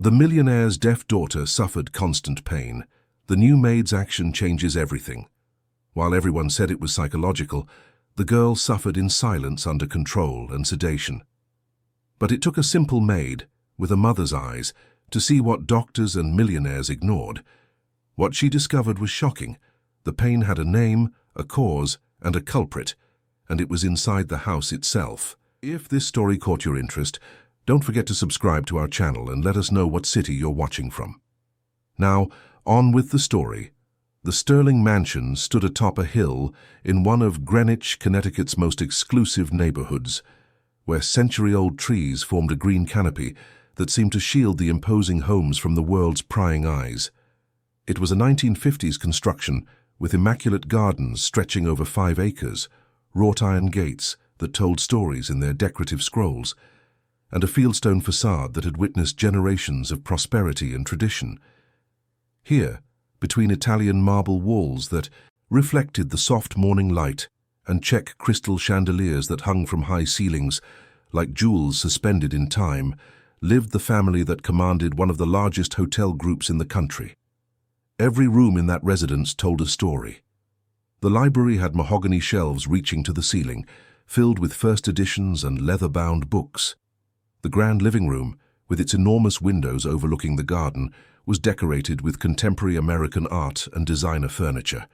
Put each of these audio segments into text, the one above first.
The millionaire's deaf daughter suffered constant pain. The new maid's action changes everything. While everyone said it was psychological, the girl suffered in silence under control and sedation. But it took a simple maid, with a mother's eyes, to see what doctors and millionaires ignored. What she discovered was shocking. The pain had a name, a cause, and a culprit, and it was inside the house itself. If this story caught your interest, don't forget to subscribe to our channel and let us know what city you're watching from. Now, on with the story. The Sterling Mansion stood atop a hill in one of Greenwich, Connecticut's most exclusive neighborhoods, where century-old trees formed a green canopy that seemed to shield the imposing homes from the world's prying eyes. It was a 1950s construction with immaculate gardens stretching over 5 acres, wrought iron gates that told stories in their decorative scrolls, and a fieldstone facade that had witnessed generations of prosperity and tradition. Here, between Italian marble walls that reflected the soft morning light and Czech crystal chandeliers that hung from high ceilings, like jewels suspended in time, lived the family that commanded one of the largest hotel groups in the country. Every room in that residence told a story. The library had mahogany shelves reaching to the ceiling, filled with first editions and leather-bound books. The grand living room, with its enormous windows overlooking the garden, was decorated with contemporary American art and designer furniture.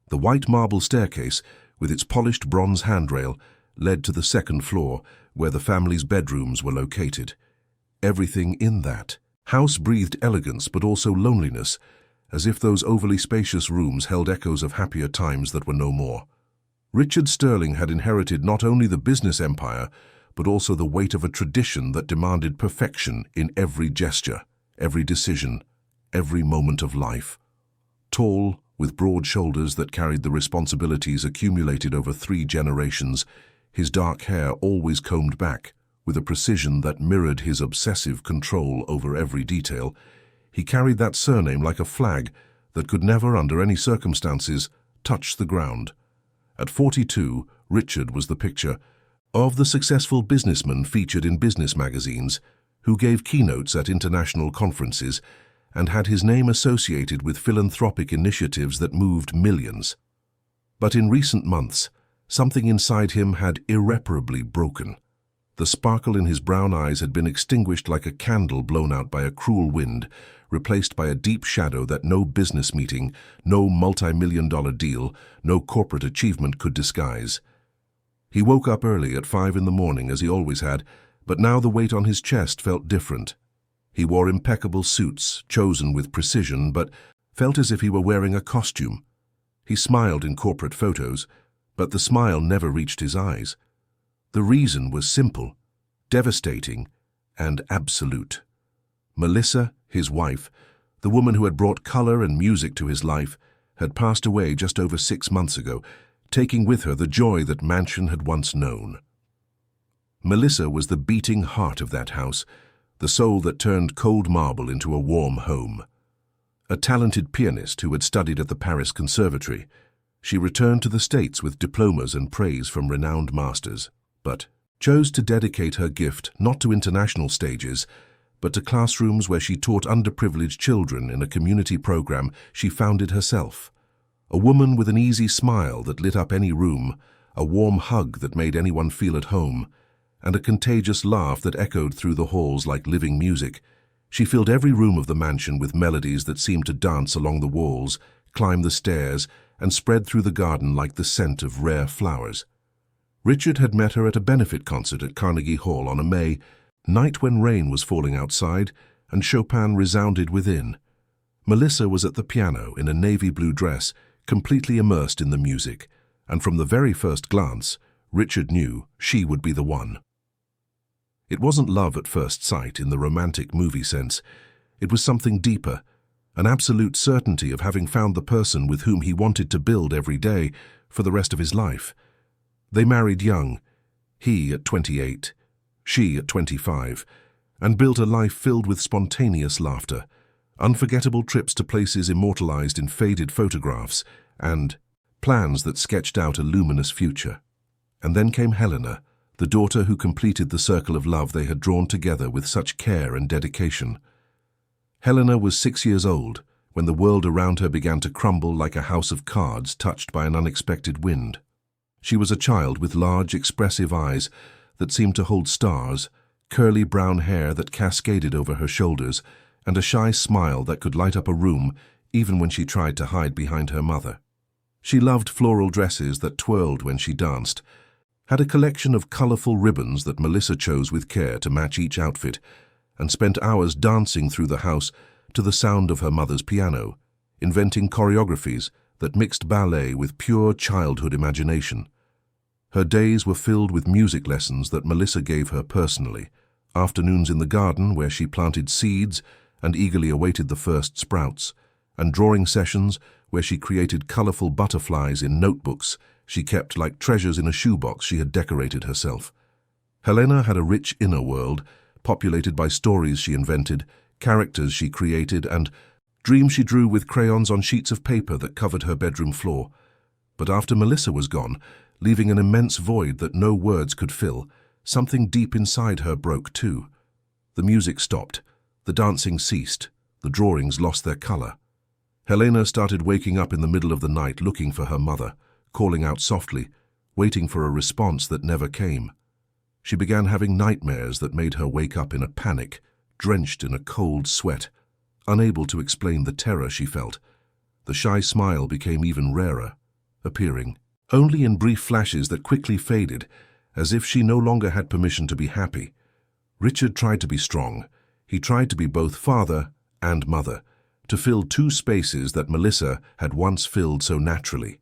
The white marble staircase, with its polished bronze handrail, led to the second floor, where the family's bedrooms were located. Everything in that house breathed elegance but also loneliness, as if those overly spacious rooms held echoes of happier times that were no more. Richard Sterling had inherited not only the business empire, but also the weight of a tradition that demanded perfection in every gesture, every decision, every moment of life. Tall, with broad shoulders that carried the responsibilities accumulated over 3 generations, his dark hair always combed back, with a precision that mirrored his obsessive control over every detail, he carried that surname like a flag that could never, under any circumstances, touch the ground. At 42, Richard was the picture of the successful businessman featured in business magazines, who gave keynotes at international conferences and had his name associated with philanthropic initiatives that moved millions. But in recent months, something inside him had irreparably broken. The sparkle in his brown eyes had been extinguished like a candle blown out by a cruel wind, replaced by a deep shadow that no business meeting, no multi-million-dollar deal, no corporate achievement could disguise. He woke up early at 5 in the morning, as he always had, but now the weight on his chest felt different. He wore impeccable suits, chosen with precision, but felt as if he were wearing a costume. He smiled in corporate photos, but the smile never reached his eyes. The reason was simple, devastating, and absolute. Melissa, his wife, the woman who had brought color and music to his life, had passed away just over 6 months ago, taking with her the joy that Mansion had once known. Melissa was the beating heart of that house, the soul that turned cold marble into a warm home. A talented pianist who had studied at the Paris Conservatory, she returned to the States with diplomas and praise from renowned masters, but chose to dedicate her gift not to international stages, but to classrooms where she taught underprivileged children in a community program she founded herself. A woman with an easy smile that lit up any room, a warm hug that made anyone feel at home, and a contagious laugh that echoed through the halls like living music. She filled every room of the mansion with melodies that seemed to dance along the walls, climb the stairs, and spread through the garden like the scent of rare flowers. Richard had met her at a benefit concert at Carnegie Hall on a May night when rain was falling outside and Chopin resounded within. Melissa was at the piano in a navy blue dress, completely immersed in the music, and from the very first glance, Richard knew she would be the one. It wasn't love at first sight in the romantic movie sense. It was something deeper, an absolute certainty of having found the person with whom he wanted to build every day for the rest of his life. They married young, he at 28, she at 25, and built a life filled with spontaneous laughter, unforgettable trips to places immortalized in faded photographs, and plans that sketched out a luminous future. And then came Helena, the daughter who completed the circle of love they had drawn together with such care and dedication. Helena was 6 years old when the world around her began to crumble like a house of cards touched by an unexpected wind. She was a child with large, expressive eyes that seemed to hold stars, curly brown hair that cascaded over her shoulders, and a shy smile that could light up a room even when she tried to hide behind her mother. She loved floral dresses that twirled when she danced, had a collection of colorful ribbons that Melissa chose with care to match each outfit, and spent hours dancing through the house to the sound of her mother's piano, inventing choreographies that mixed ballet with pure childhood imagination. Her days were filled with music lessons that Melissa gave her personally, afternoons in the garden where she planted seeds and eagerly awaited the first sprouts, and drawing sessions where she created colorful butterflies in notebooks she kept like treasures in a shoebox she had decorated herself. Helena had a rich inner world, populated by stories she invented, characters she created, and dreams she drew with crayons on sheets of paper that covered her bedroom floor. But after Melissa was gone, leaving an immense void that no words could fill, something deep inside her broke too. The music stopped, the dancing ceased, the drawings lost their color. Helena started waking up in the middle of the night looking for her mother, calling out softly, waiting for a response that never came. She began having nightmares that made her wake up in a panic, drenched in a cold sweat, unable to explain the terror she felt. The shy smile became even rarer, appearing only in brief flashes that quickly faded, as if she no longer had permission to be happy. Richard tried to be strong. He tried to be both father and mother, to fill two spaces that Melissa had once filled so naturally.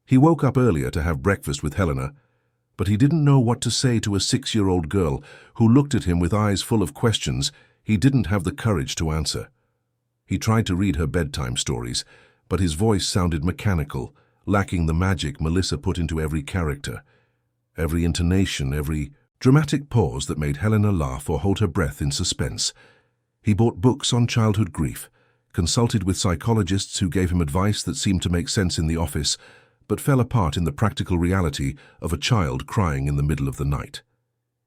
He woke up earlier to have breakfast with Helena, but he didn't know what to say to a 6-year-old girl who looked at him with eyes full of questions he didn't have the courage to answer. He tried to read her bedtime stories, but his voice sounded mechanical, lacking the magic Melissa put into every character, every intonation, every dramatic pause that made Helena laugh or hold her breath in suspense. He bought books on childhood grief, consulted with psychologists who gave him advice that seemed to make sense in the office, but fell apart in the practical reality of a child crying in the middle of the night.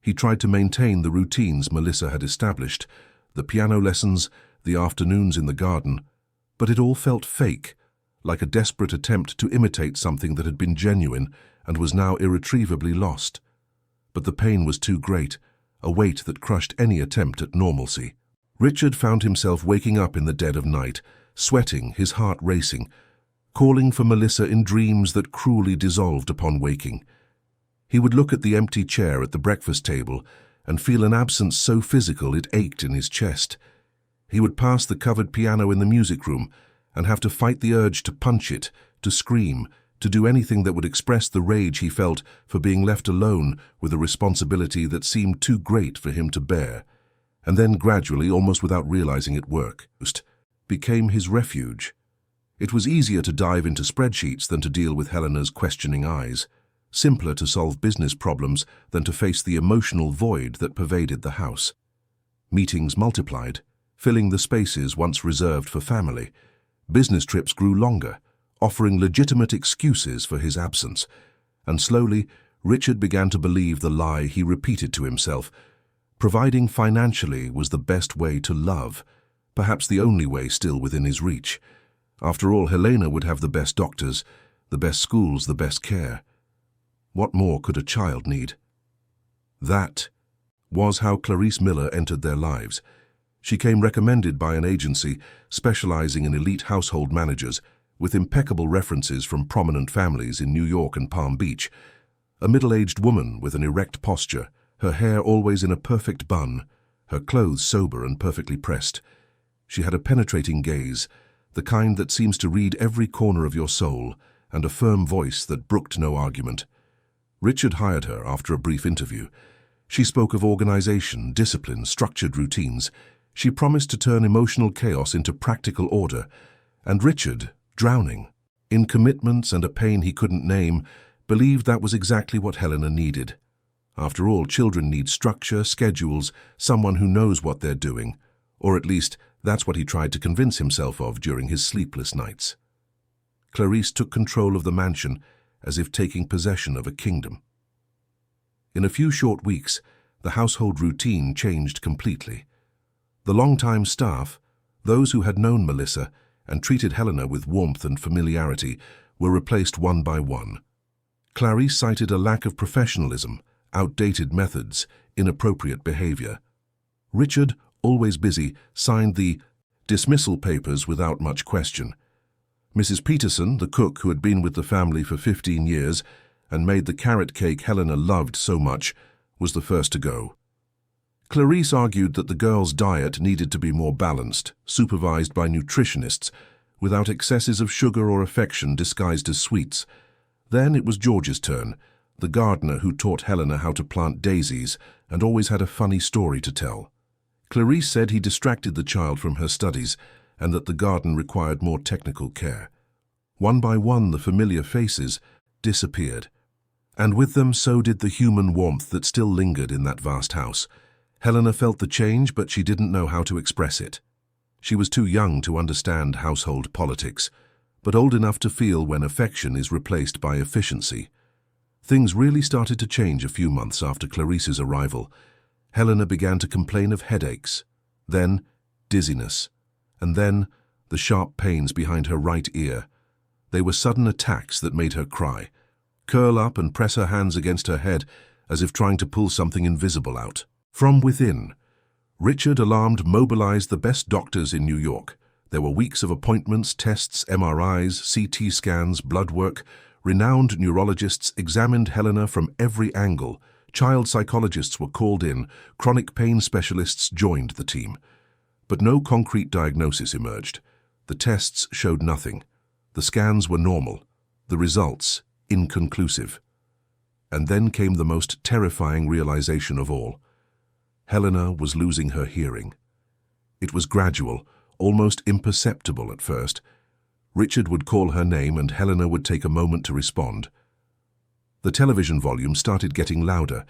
He tried to maintain the routines Melissa had established, the piano lessons, the afternoons in the garden, but it all felt fake, like a desperate attempt to imitate something that had been genuine and was now irretrievably lost. But the pain was too great, a weight that crushed any attempt at normalcy. Richard found himself waking up in the dead of night, sweating, his heart racing, calling for Melissa in dreams that cruelly dissolved upon waking. He would look at the empty chair at the breakfast table and feel an absence so physical it ached in his chest. He would pass the covered piano in the music room and have to fight the urge to punch it, to scream, to do anything that would express the rage he felt for being left alone with a responsibility that seemed too great for him to bear. And then gradually, almost without realizing it, work became his refuge. It was easier to dive into spreadsheets than to deal with Helena's questioning eyes, simpler to solve business problems than to face the emotional void that pervaded the house. Meetings multiplied, filling the spaces once reserved for family. Business trips grew longer, offering legitimate excuses for his absence, and slowly Richard began to believe the lie he repeated to himself. Providing financially was the best way to love, perhaps the only way still within his reach. After all, Helena would have the best doctors, the best schools, the best care. What more could a child need? That was how Clarice Miller entered their lives. She came recommended by an agency specializing in elite household managers, with impeccable references from prominent families in New York and Palm Beach. A middle-aged woman with an erect posture, her hair always in a perfect bun, her clothes sober and perfectly pressed. She had a penetrating gaze, the kind that seems to read every corner of your soul, and a firm voice that brooked no argument. Richard hired her after a brief interview. She spoke of organization, discipline, structured routines. She promised to turn emotional chaos into practical order, and Richard, drowning in commitments and a pain he couldn't name, believed that was exactly what Helena needed. After all, children need structure, schedules, someone who knows what they're doing, or at least that's what he tried to convince himself of during his sleepless nights. Clarice took control of the mansion as if taking possession of a kingdom. In a few short weeks, the household routine changed completely. The longtime staff, Those who had known Melissa and treated Helena with warmth and familiarity were replaced one by one. Clarice cited a lack of professionalism, outdated methods, inappropriate behavior. Richard, always busy, signed the dismissal papers without much question. Mrs. Peterson, the cook who had been with the family for 15 years and made the carrot cake Helena loved so much, was the first to go. Clarice argued that the girl's diet needed to be more balanced, supervised by nutritionists, without excesses of sugar or affection disguised as sweets. Then it was George's turn, the gardener who taught Helena how to plant daisies and always had a funny story to tell. Clarice said he distracted the child from her studies and that the garden required more technical care. One by one, the familiar faces disappeared, and with them so did the human warmth that still lingered in that vast house. Helena felt the change, but she didn't know how to express it. She was too young to understand household politics, but old enough to feel when affection is replaced by efficiency. Things really started to change a few months after Clarice's arrival. Helena began to complain of headaches, then dizziness, and then the sharp pains behind her right ear. They were sudden attacks that made her cry, curl up and press her hands against her head as if trying to pull something invisible out. From within, Richard, alarmed, mobilized the best doctors in New York. There were weeks of appointments, tests, MRIs, CT scans, blood work. Renowned neurologists examined Helena from every angle. Child psychologists were called in. Chronic pain specialists joined the team. But no concrete diagnosis emerged. The tests showed nothing. The scans were normal. The results inconclusive. And then came the most terrifying realization of all. Helena was losing her hearing. It was gradual, almost imperceptible at first. Richard would call her name and Helena would take a moment to respond. The television volume started getting louder.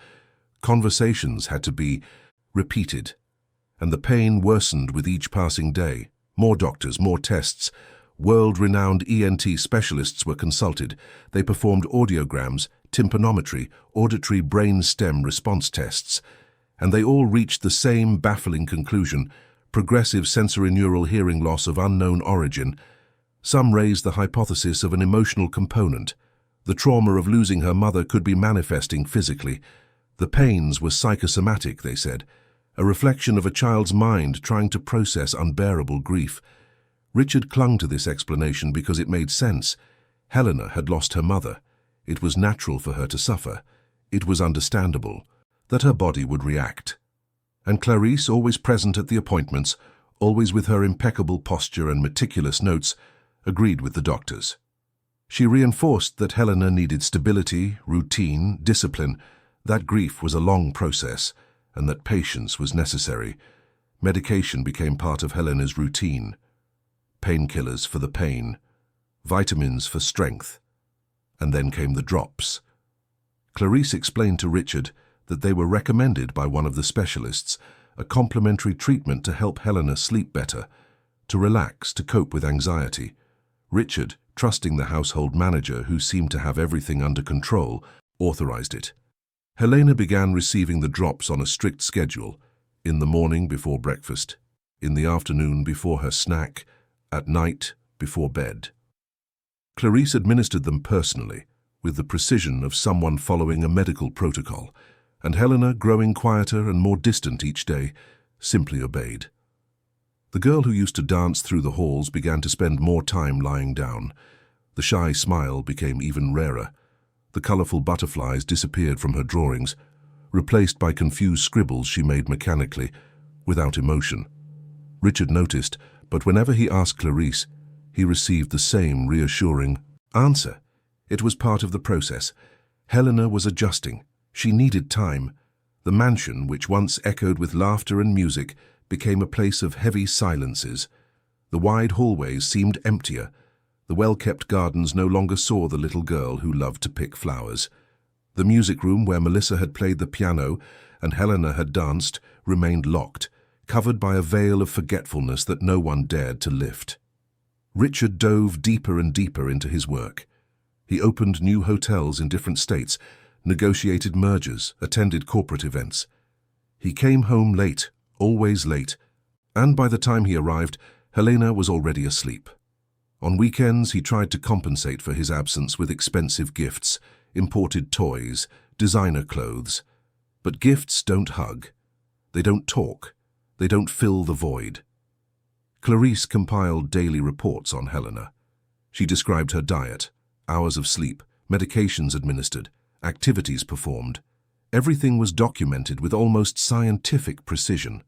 Conversations had to be repeated, and the pain worsened with each passing day. More doctors, more tests. World-renowned ENT specialists were consulted. They performed audiograms, tympanometry, auditory brain stem response tests, and they all reached the same baffling conclusion: progressive sensorineural hearing loss of unknown origin. Some raised the hypothesis of an emotional component. The trauma of losing her mother could be manifesting physically. The pains were psychosomatic, they said, a reflection of a child's mind trying to process unbearable grief. Richard clung to this explanation because it made sense. Helena had lost her mother. It was natural for her to suffer. It was understandable that her body would react. And Clarice, always present at the appointments, always with her impeccable posture and meticulous notes, agreed with the doctors. She reinforced that Helena needed stability, routine, discipline, that grief was a long process, and that patience was necessary. Medication became part of Helena's routine. Painkillers for the pain, vitamins for strength, and then came the drops. Clarice explained to Richard that they were recommended by one of the specialists, a complementary treatment to help Helena sleep better, to relax, to cope with anxiety. Richard, trusting the household manager who seemed to have everything under control, authorized it. Helena began receiving the drops on a strict schedule, in the morning before breakfast, in the afternoon before her snack, at night before bed. Clarice administered them personally, with the precision of someone following a medical protocol, and Helena, growing quieter and more distant each day, simply obeyed. The girl who used to dance through the halls began to spend more time lying down. The shy smile became even rarer. The colorful butterflies disappeared from her drawings, replaced by confused scribbles she made mechanically, without emotion. Richard noticed, but whenever he asked Clarice, he received the same reassuring answer. It was part of the process. Helena was adjusting. She needed time. The mansion, which once echoed with laughter and music, became a place of heavy silences. The wide hallways seemed emptier. The well-kept gardens no longer saw the little girl who loved to pick flowers. The music room where Melissa had played the piano and Helena had danced remained locked, covered by a veil of forgetfulness that no one dared to lift. Richard dove deeper and deeper into his work. He opened new hotels in different states, negotiated mergers, attended corporate events. He came home late, always late, and by the time he arrived, Helena was already asleep. On weekends, he tried to compensate for his absence with expensive gifts, imported toys, designer clothes. But gifts don't hug. They don't talk. They don't fill the void. Clarice compiled daily reports on Helena. She described her diet, hours of sleep, medications administered, activities performed. Everything was documented with almost scientific precision.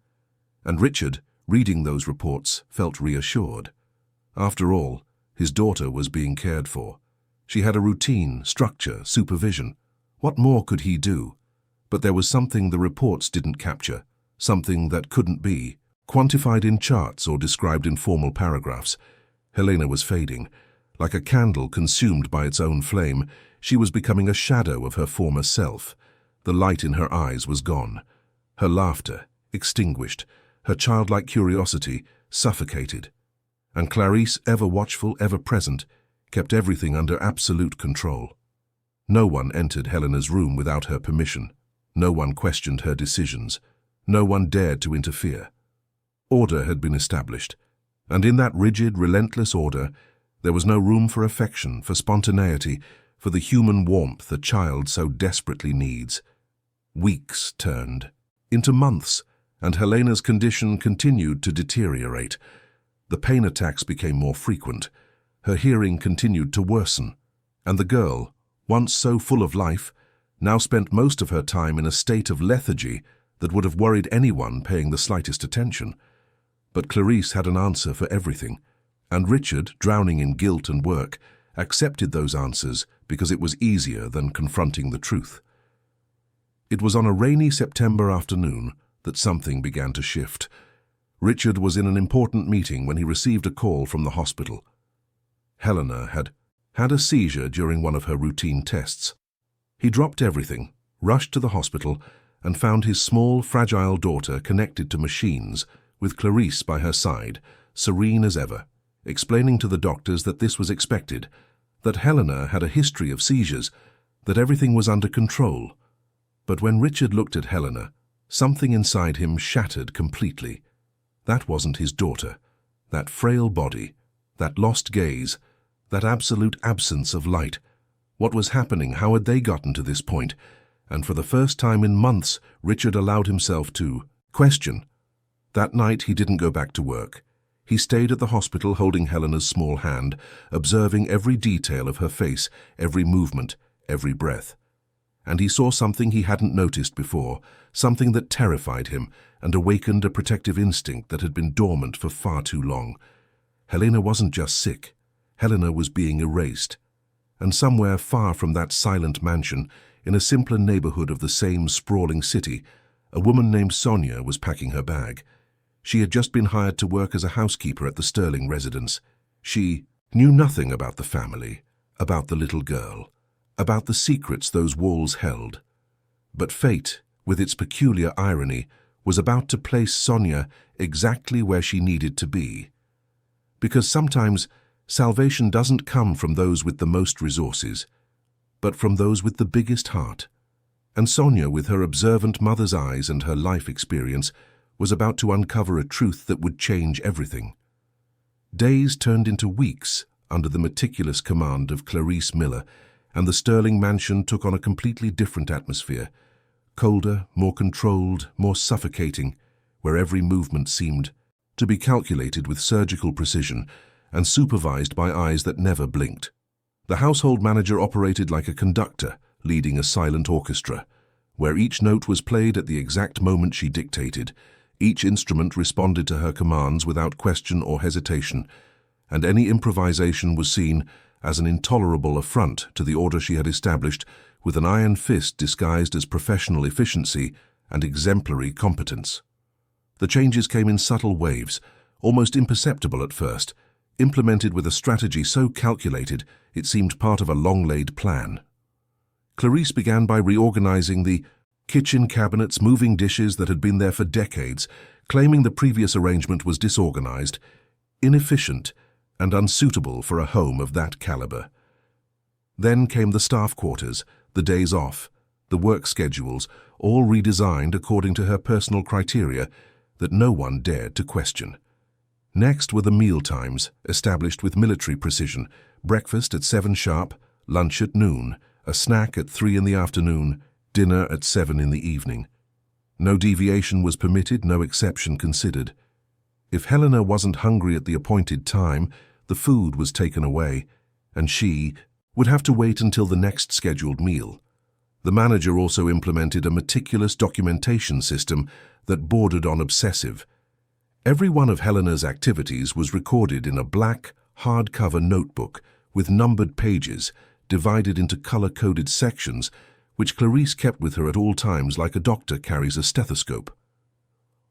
And Richard, reading those reports, felt reassured. After all, his daughter was being cared for. She had a routine, structure, supervision. What more could he do? But there was something the reports didn't capture, something that couldn't be, quantified in charts or described in formal paragraphs. Helena was fading. Like a candle consumed by its own flame, she was becoming a shadow of her former self. The light in her eyes was gone. Her laughter, extinguished. Her childlike curiosity, suffocated. And Clarice, ever watchful, ever present, kept everything under absolute control. No one entered Helena's room without her permission. No one questioned her decisions. No one dared to interfere. Order had been established, and in that rigid, relentless order, there was no room for affection, for spontaneity, for the human warmth a child so desperately needs. Weeks turned into months, and Helena's condition continued to deteriorate. The pain attacks became more frequent. Her hearing continued to worsen, and the girl, once so full of life, now spent most of her time in a state of lethargy that would have worried anyone paying the slightest attention. But Clarice had an answer for everything, and Richard, drowning in guilt and work, accepted those answers because it was easier than confronting the truth. It was on a rainy September afternoon that something began to shift. Richard was in an important meeting when he received a call from the hospital. Helena had had a seizure during one of her routine tests. He dropped everything, rushed to the hospital, and found his small, fragile daughter connected to machines, with Clarice by her side, serene as ever, explaining to the doctors that this was expected, that Helena had a history of seizures, that everything was under control. But when Richard looked at Helena, something inside him shattered completely. That wasn't his daughter. That frail body, that lost gaze, that absolute absence of light. What was happening? How had they gotten to this point? And for the first time in months, Richard allowed himself to question. That night, he didn't go back to work. He stayed at the hospital holding Helena's small hand, observing every detail of her face, every movement, every breath. And he saw something he hadn't noticed before, something that terrified him and awakened a protective instinct that had been dormant for far too long. Helena wasn't just sick. Helena was being erased. And somewhere far from that silent mansion, in a simpler neighborhood of the same sprawling city, a woman named Sonia was packing her bag. She had just been hired to work as a housekeeper at the Sterling residence. She knew nothing about the family, about the little girl, about the secrets those walls held. But fate, with its peculiar irony, was about to place Sonia exactly where she needed to be. Because sometimes salvation doesn't come from those with the most resources, but from those with the biggest heart. And Sonia, with her observant mother's eyes and her life experience, was about to uncover a truth that would change everything. Days turned into weeks under the meticulous command of Clarice Miller, and the Sterling mansion took on a completely different atmosphere, colder, more controlled, more suffocating, where every movement seemed to be calculated with surgical precision and supervised by eyes that never blinked. The household manager operated like a conductor, leading a silent orchestra, where each note was played at the exact moment she dictated. Each instrument responded to her commands without question or hesitation, and any improvisation was seen as an intolerable affront to the order she had established with an iron fist disguised as professional efficiency and exemplary competence. The changes came in subtle waves, almost imperceptible at first, implemented with a strategy so calculated it seemed part of a long-laid plan. Clarice began by reorganizing the kitchen cabinets, moving dishes that had been there for decades, claiming the previous arrangement was disorganized, inefficient, and unsuitable for a home of that caliber. Then came the staff quarters, the days off, the work schedules, all redesigned according to her personal criteria that no one dared to question. Next were the meal times, established with military precision: breakfast at 7 sharp, lunch at noon, a snack at 3 in the afternoon, dinner at 7 in the evening. No deviation was permitted, no exception considered. If Helena wasn't hungry at the appointed time, the food was taken away, and she would have to wait until the next scheduled meal. The manager also implemented a meticulous documentation system that bordered on obsessive. Every one of Helena's activities was recorded in a black, hardcover notebook with numbered pages divided into color-coded sections, which Clarice kept with her at all times like a doctor carries a stethoscope.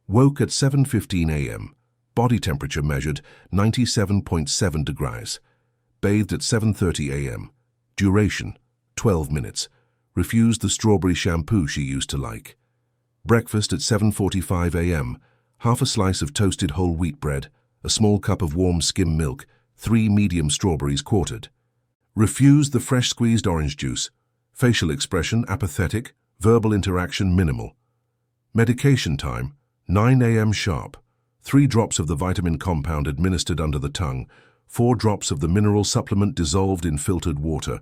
Woke at 7:15 a.m. Body temperature measured 97.7 degrees. Bathed at 7:30 a.m. Duration 12 minutes. Refused the strawberry shampoo she used to like. Breakfast at 7:45 a.m. Half a slice of toasted whole wheat bread, a small cup of warm skim milk, 3 medium strawberries quartered. Refused the fresh squeezed orange juice. Facial expression apathetic, verbal interaction minimal. Medication time 9 a.m. sharp. 3 drops of the vitamin compound administered under the tongue, 4 drops of the mineral supplement dissolved in filtered water.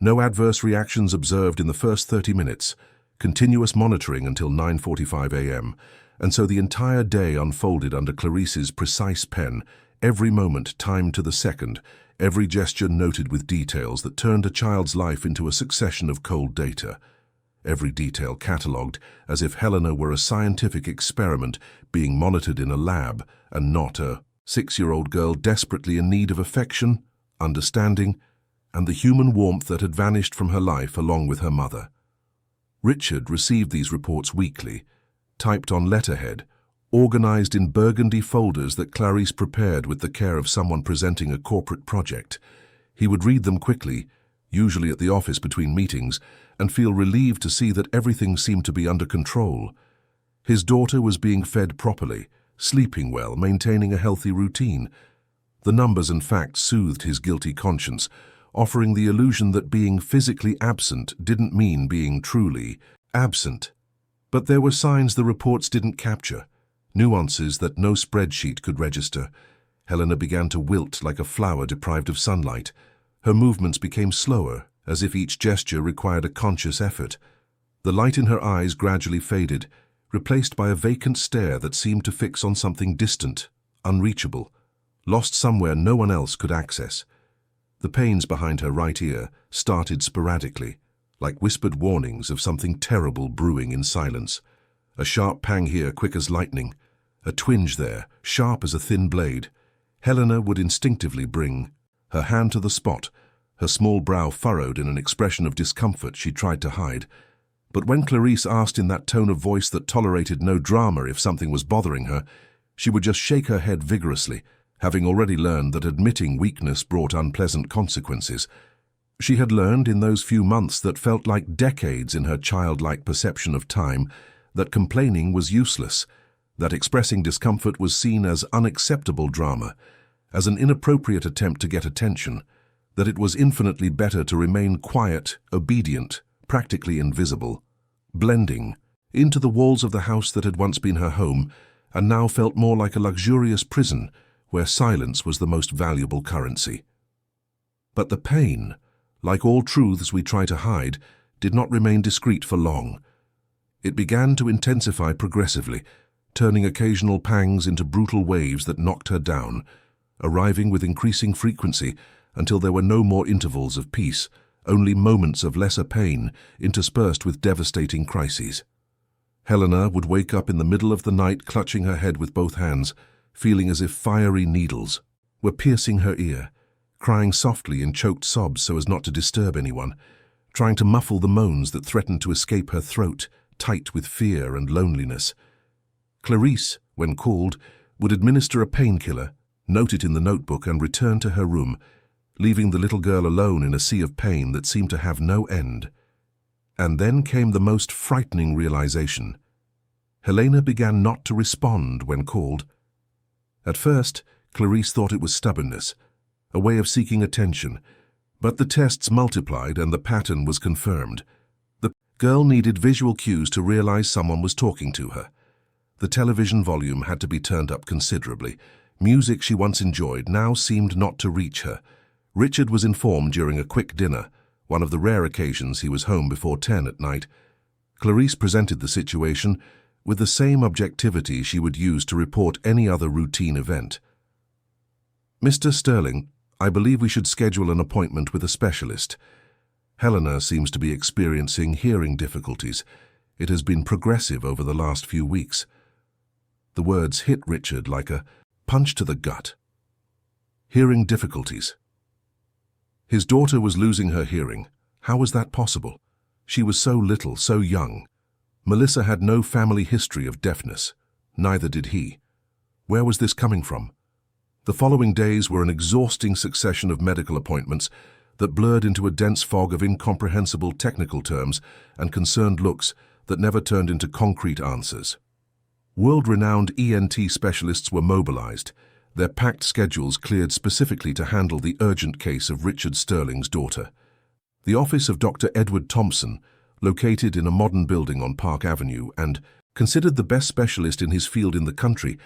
No adverse reactions observed in the first 30 minutes. Continuous monitoring until 9:45 a.m. And so the entire day unfolded under Clarice's precise pen, every moment timed to the second, every gesture noted with details that turned a child's life into a succession of cold data. Every detail catalogued as if Helena were a scientific experiment being monitored in a lab and not a 6-year-old girl desperately in need of affection, understanding, and the human warmth that had vanished from her life along with her mother. Richard received these reports weekly, typed on letterhead, organized in burgundy folders that Clarice prepared with the care of someone presenting a corporate project. He would read them quickly, usually at the office between meetings, and feel relieved to see that everything seemed to be under control. His daughter was being fed properly, sleeping well, maintaining a healthy routine. The numbers and facts soothed his guilty conscience, offering the illusion that being physically absent didn't mean being truly absent. But there were signs the reports didn't capture, nuances that no spreadsheet could register. Helena began to wilt like a flower deprived of sunlight. Her movements became slower, as if each gesture required a conscious effort. The light in her eyes gradually faded, replaced by a vacant stare that seemed to fix on something distant, unreachable, lost somewhere no one else could access. The pains behind her right ear started sporadically, like whispered warnings of something terrible brewing in silence. A sharp pang here, quick as lightning. A twinge there, sharp as a thin blade. Helena would instinctively bring her hand to the spot, her small brow furrowed in an expression of discomfort she tried to hide. But when Clarice asked in that tone of voice that tolerated no drama if something was bothering her, she would just shake her head vigorously, having already learned that admitting weakness brought unpleasant consequences. She had learned in those few months that felt like decades in her childlike perception of time that complaining was useless, that expressing discomfort was seen as unacceptable drama, as an inappropriate attempt to get attention, that it was infinitely better to remain quiet, obedient, practically invisible, blending into the walls of the house that had once been her home and now felt more like a luxurious prison where silence was the most valuable currency. But the pain, like all truths we try to hide, did not remain discreet for long. It began to intensify progressively, turning occasional pangs into brutal waves that knocked her down, arriving with increasing frequency until there were no more intervals of peace, only moments of lesser pain interspersed with devastating crises. Helena would wake up in the middle of the night clutching her head with both hands, feeling as if fiery needles were piercing her ear, crying softly in choked sobs so as not to disturb anyone, trying to muffle the moans that threatened to escape her throat, tight with fear and loneliness. Clarice, when called, would administer a painkiller, note it in the notebook and return to her room, leaving the little girl alone in a sea of pain that seemed to have no end. And then came the most frightening realization. Helena began not to respond when called. At first, Clarice thought it was stubbornness, a way of seeking attention, but the tests multiplied and the pattern was confirmed. The girl needed visual cues to realize someone was talking to her. The television volume had to be turned up considerably, Music she once enjoyed now seemed not to reach her. Richard was informed during a quick dinner, one of the rare occasions he was home before 10 at night. Clarice presented the situation with the same objectivity she would use to report any other routine event. "Mr. Sterling, I believe we should schedule an appointment with a specialist. Helena seems to be experiencing hearing difficulties. It has been progressive over the last few weeks." The words hit Richard like a punch to the gut. Hearing difficulties. His daughter was losing her hearing. How was that possible? She was so little, so young. Melissa had no family history of deafness. Neither did he. Where was this coming from? The following days were an exhausting succession of medical appointments that blurred into a dense fog of incomprehensible technical terms and concerned looks that never turned into concrete answers. World-renowned ENT specialists were mobilized, their packed schedules cleared specifically to handle the urgent case of Richard Sterling's daughter. The office of Dr. Edward Thompson, located in a modern building on Park Avenue and considered the best specialist in his field in the country,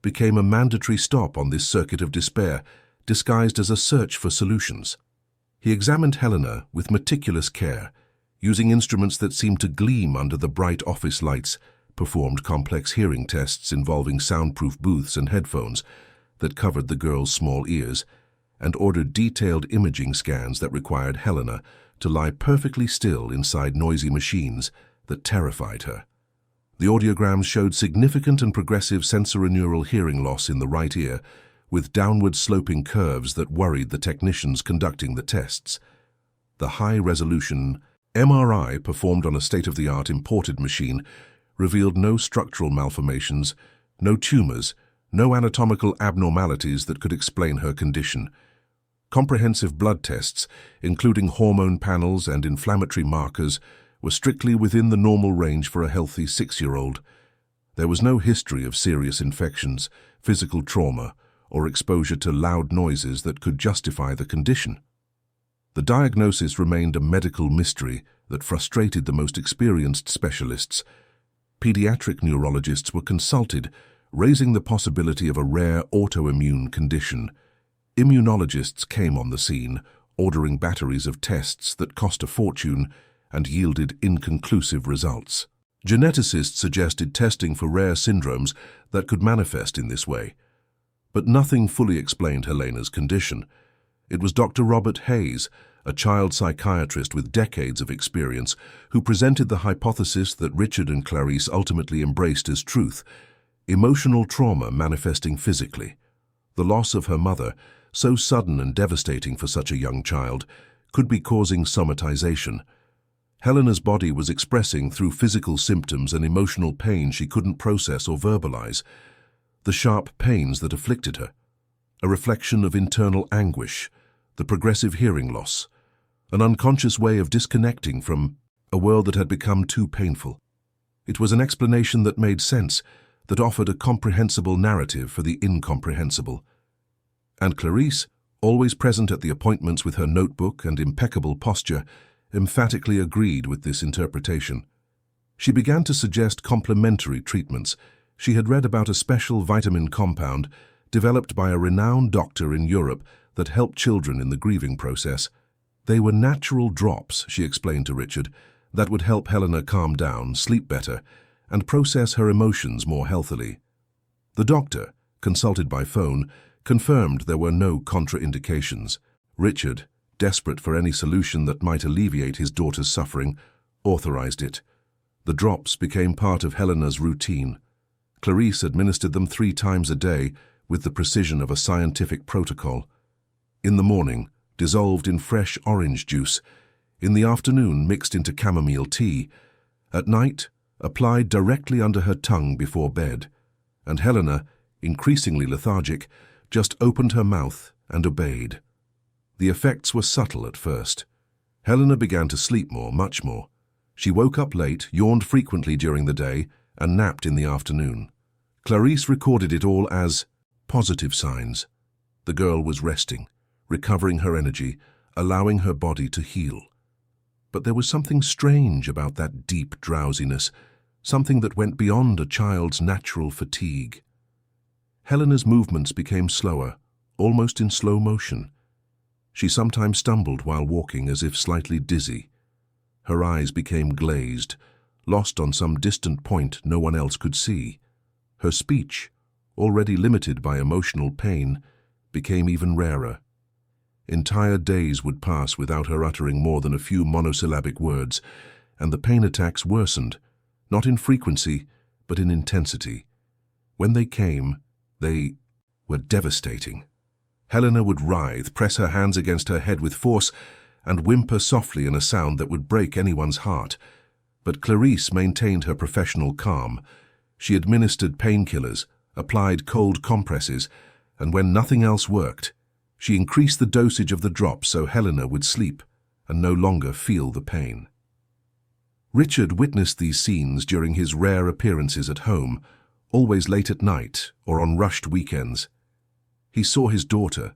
became a mandatory stop on this circuit of despair, disguised as a search for solutions. He examined Helena with meticulous care, using instruments that seemed to gleam under the bright office lights, performed complex hearing tests involving soundproof booths and headphones that covered the girl's small ears, and ordered detailed imaging scans that required Helena to lie perfectly still inside noisy machines that terrified her. The audiograms showed significant and progressive sensorineural hearing loss in the right ear, with downward-sloping curves that worried the technicians conducting the tests. The high-resolution MRI performed on a state-of-the-art imported machine revealed no structural malformations, no tumors, no anatomical abnormalities that could explain her condition. Comprehensive blood tests, including hormone panels and inflammatory markers, were strictly within the normal range for a healthy 6-year-old. There was no history of serious infections, physical trauma, or exposure to loud noises that could justify the condition. The diagnosis remained a medical mystery that frustrated the most experienced specialists. Pediatric neurologists were consulted, raising the possibility of a rare autoimmune condition. Immunologists came on the scene, ordering batteries of tests that cost a fortune and yielded inconclusive results. Geneticists suggested testing for rare syndromes that could manifest in this way. But nothing fully explained Helena's condition. It was Dr. Robert Hayes, a child psychiatrist with decades of experience, who presented the hypothesis that Richard and Clarice ultimately embraced as truth: emotional trauma manifesting physically. The loss of her mother, so sudden and devastating for such a young child, could be causing somatization. Helena's body was expressing through physical symptoms and emotional pain she couldn't process or verbalize. The sharp pains that afflicted her, a reflection of internal anguish, the progressive hearing loss, an unconscious way of disconnecting from a world that had become too painful. It was an explanation that made sense, that offered a comprehensible narrative for the incomprehensible. And Clarice, always present at the appointments with her notebook and impeccable posture, emphatically agreed with this interpretation. She began to suggest complementary treatments. She had read about a special vitamin compound developed by a renowned doctor in Europe that helped children in the grieving process. They were natural drops, she explained to Richard, that would help Helena calm down, sleep better, and process her emotions more healthily. The doctor, consulted by phone, confirmed there were no contraindications. Richard, desperate for any solution that might alleviate his daughter's suffering, authorized it. The drops became part of Helena's routine. Clarice administered them 3 times a day with the precision of a scientific protocol. In the morning, dissolved in fresh orange juice. In the afternoon, mixed into chamomile tea. At night, applied directly under her tongue before bed. And Helena, increasingly lethargic, just opened her mouth and obeyed. The effects were subtle at first. Helena began to sleep more, much more. She woke up late, yawned frequently during the day, and napped in the afternoon. Clarice recorded it all as positive signs. The girl was resting, recovering her energy, allowing her body to heal. But there was something strange about that deep drowsiness, something that went beyond a child's natural fatigue. Helena's movements became slower, almost in slow motion. She sometimes stumbled while walking as if slightly dizzy. Her eyes became glazed, lost on some distant point no one else could see. Her speech, already limited by emotional pain, became even rarer. Entire days would pass without her uttering more than a few monosyllabic words, and the pain attacks worsened, not in frequency, but in intensity. When they came, they were devastating. Helena would writhe, press her hands against her head with force, and whimper softly in a sound that would break anyone's heart. But Clarice maintained her professional calm. She administered painkillers, applied cold compresses, and when nothing else worked, she increased the dosage of the drops so Helena would sleep and no longer feel the pain. Richard witnessed these scenes during his rare appearances at home, always late at night or on rushed weekends. He saw his daughter,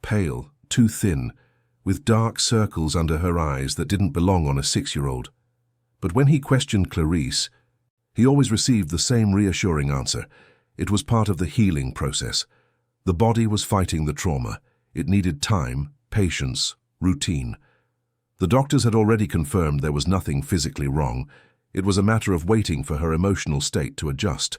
pale, too thin, with dark circles under her eyes that didn't belong on a 6-year-old. But when he questioned Clarice, he always received the same reassuring answer. It was part of the healing process. The body was fighting the trauma. It needed time, patience, routine. The doctors had already confirmed there was nothing physically wrong. It was a matter of waiting for her emotional state to adjust.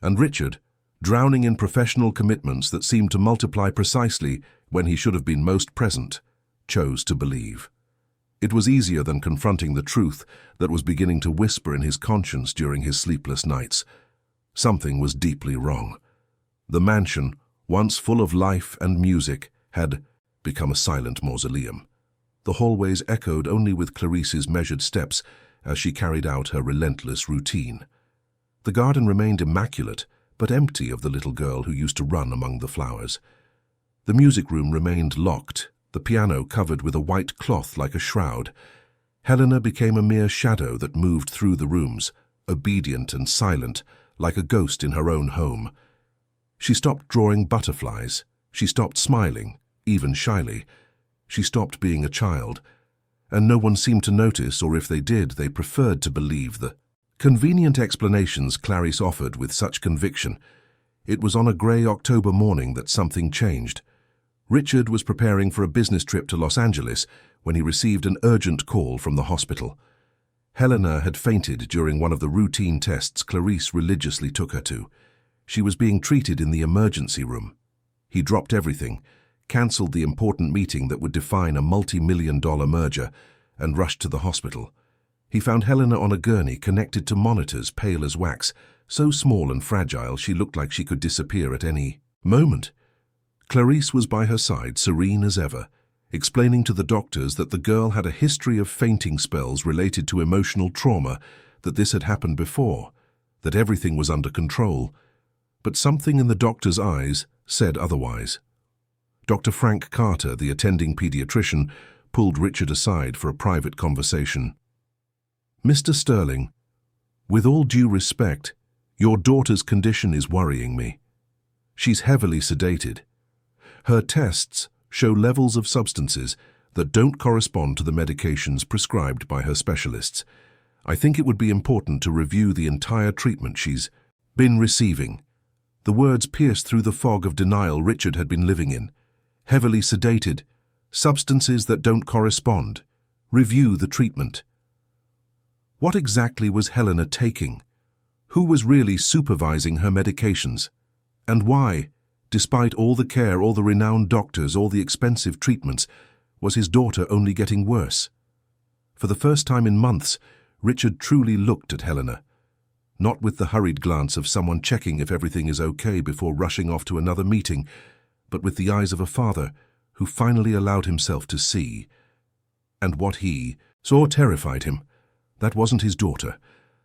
And Richard, drowning in professional commitments that seemed to multiply precisely when he should have been most present, chose to believe. It was easier than confronting the truth that was beginning to whisper in his conscience during his sleepless nights. Something was deeply wrong. The mansion, once full of life and music, had become a silent mausoleum. The hallways echoed only with Clarice's measured steps as she carried out her relentless routine. The garden remained immaculate, but empty of the little girl who used to run among the flowers. The music room remained locked, the piano covered with a white cloth like a shroud. Helena became a mere shadow that moved through the rooms, obedient and silent, like a ghost in her own home. She stopped drawing butterflies. She stopped smiling, even shyly. She stopped being a child, and no one seemed to notice, or if they did, they preferred to believe the convenient explanations Clarice offered with such conviction. It was on a grey October morning that something changed. Richard was preparing for a business trip to Los Angeles when he received an urgent call from the hospital. Helena had fainted during one of the routine tests Clarice religiously took her to. She was being treated in the emergency room. He dropped everything, cancelled the important meeting that would define a multi-million-dollar merger, and rushed to the hospital. He found Helena on a gurney connected to monitors, pale as wax, so small and fragile she looked like she could disappear at any moment. Clarice was by her side, serene as ever, explaining to the doctors that the girl had a history of fainting spells related to emotional trauma, that this had happened before, that everything was under control. But something in the doctor's eyes said otherwise. Dr. Frank Carter, the attending pediatrician, pulled Richard aside for a private conversation. "Mr. Sterling, with all due respect, your daughter's condition is worrying me. She's heavily sedated. Her tests show levels of substances that don't correspond to the medications prescribed by her specialists. I think it would be important to review the entire treatment she's been receiving." The words pierced through the fog of denial Richard had been living in. Heavily sedated, substances that don't correspond. Review the treatment. What exactly was Helena taking? Who was really supervising her medications? And why, despite all the care, all the renowned doctors, all the expensive treatments, was his daughter only getting worse? For the first time in months, Richard truly looked at Helena. Not with the hurried glance of someone checking if everything is okay before rushing off to another meeting, but with the eyes of a father who finally allowed himself to see. And what he saw terrified him. That wasn't his daughter.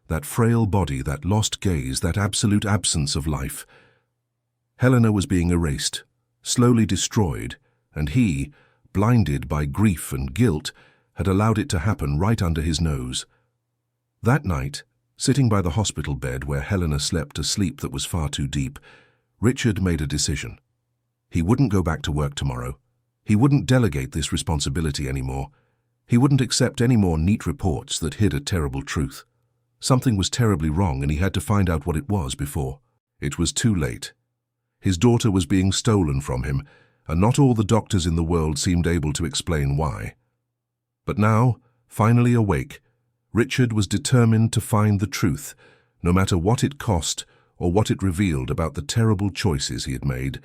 That frail body, that lost gaze, that absolute absence of life. Helena was being erased, slowly destroyed, and he, blinded by grief and guilt, had allowed it to happen right under his nose. That night, sitting by the hospital bed where Helena slept a sleep that was far too deep, Richard made a decision. He wouldn't go back to work tomorrow. He wouldn't delegate this responsibility anymore. He wouldn't accept any more neat reports that hid a terrible truth. Something was terribly wrong, and he had to find out what it was before. It was too late. His daughter was being stolen from him, and not all the doctors in the world seemed able to explain why. But now, finally awake, Richard was determined to find the truth, no matter what it cost or what it revealed about the terrible choices he had made.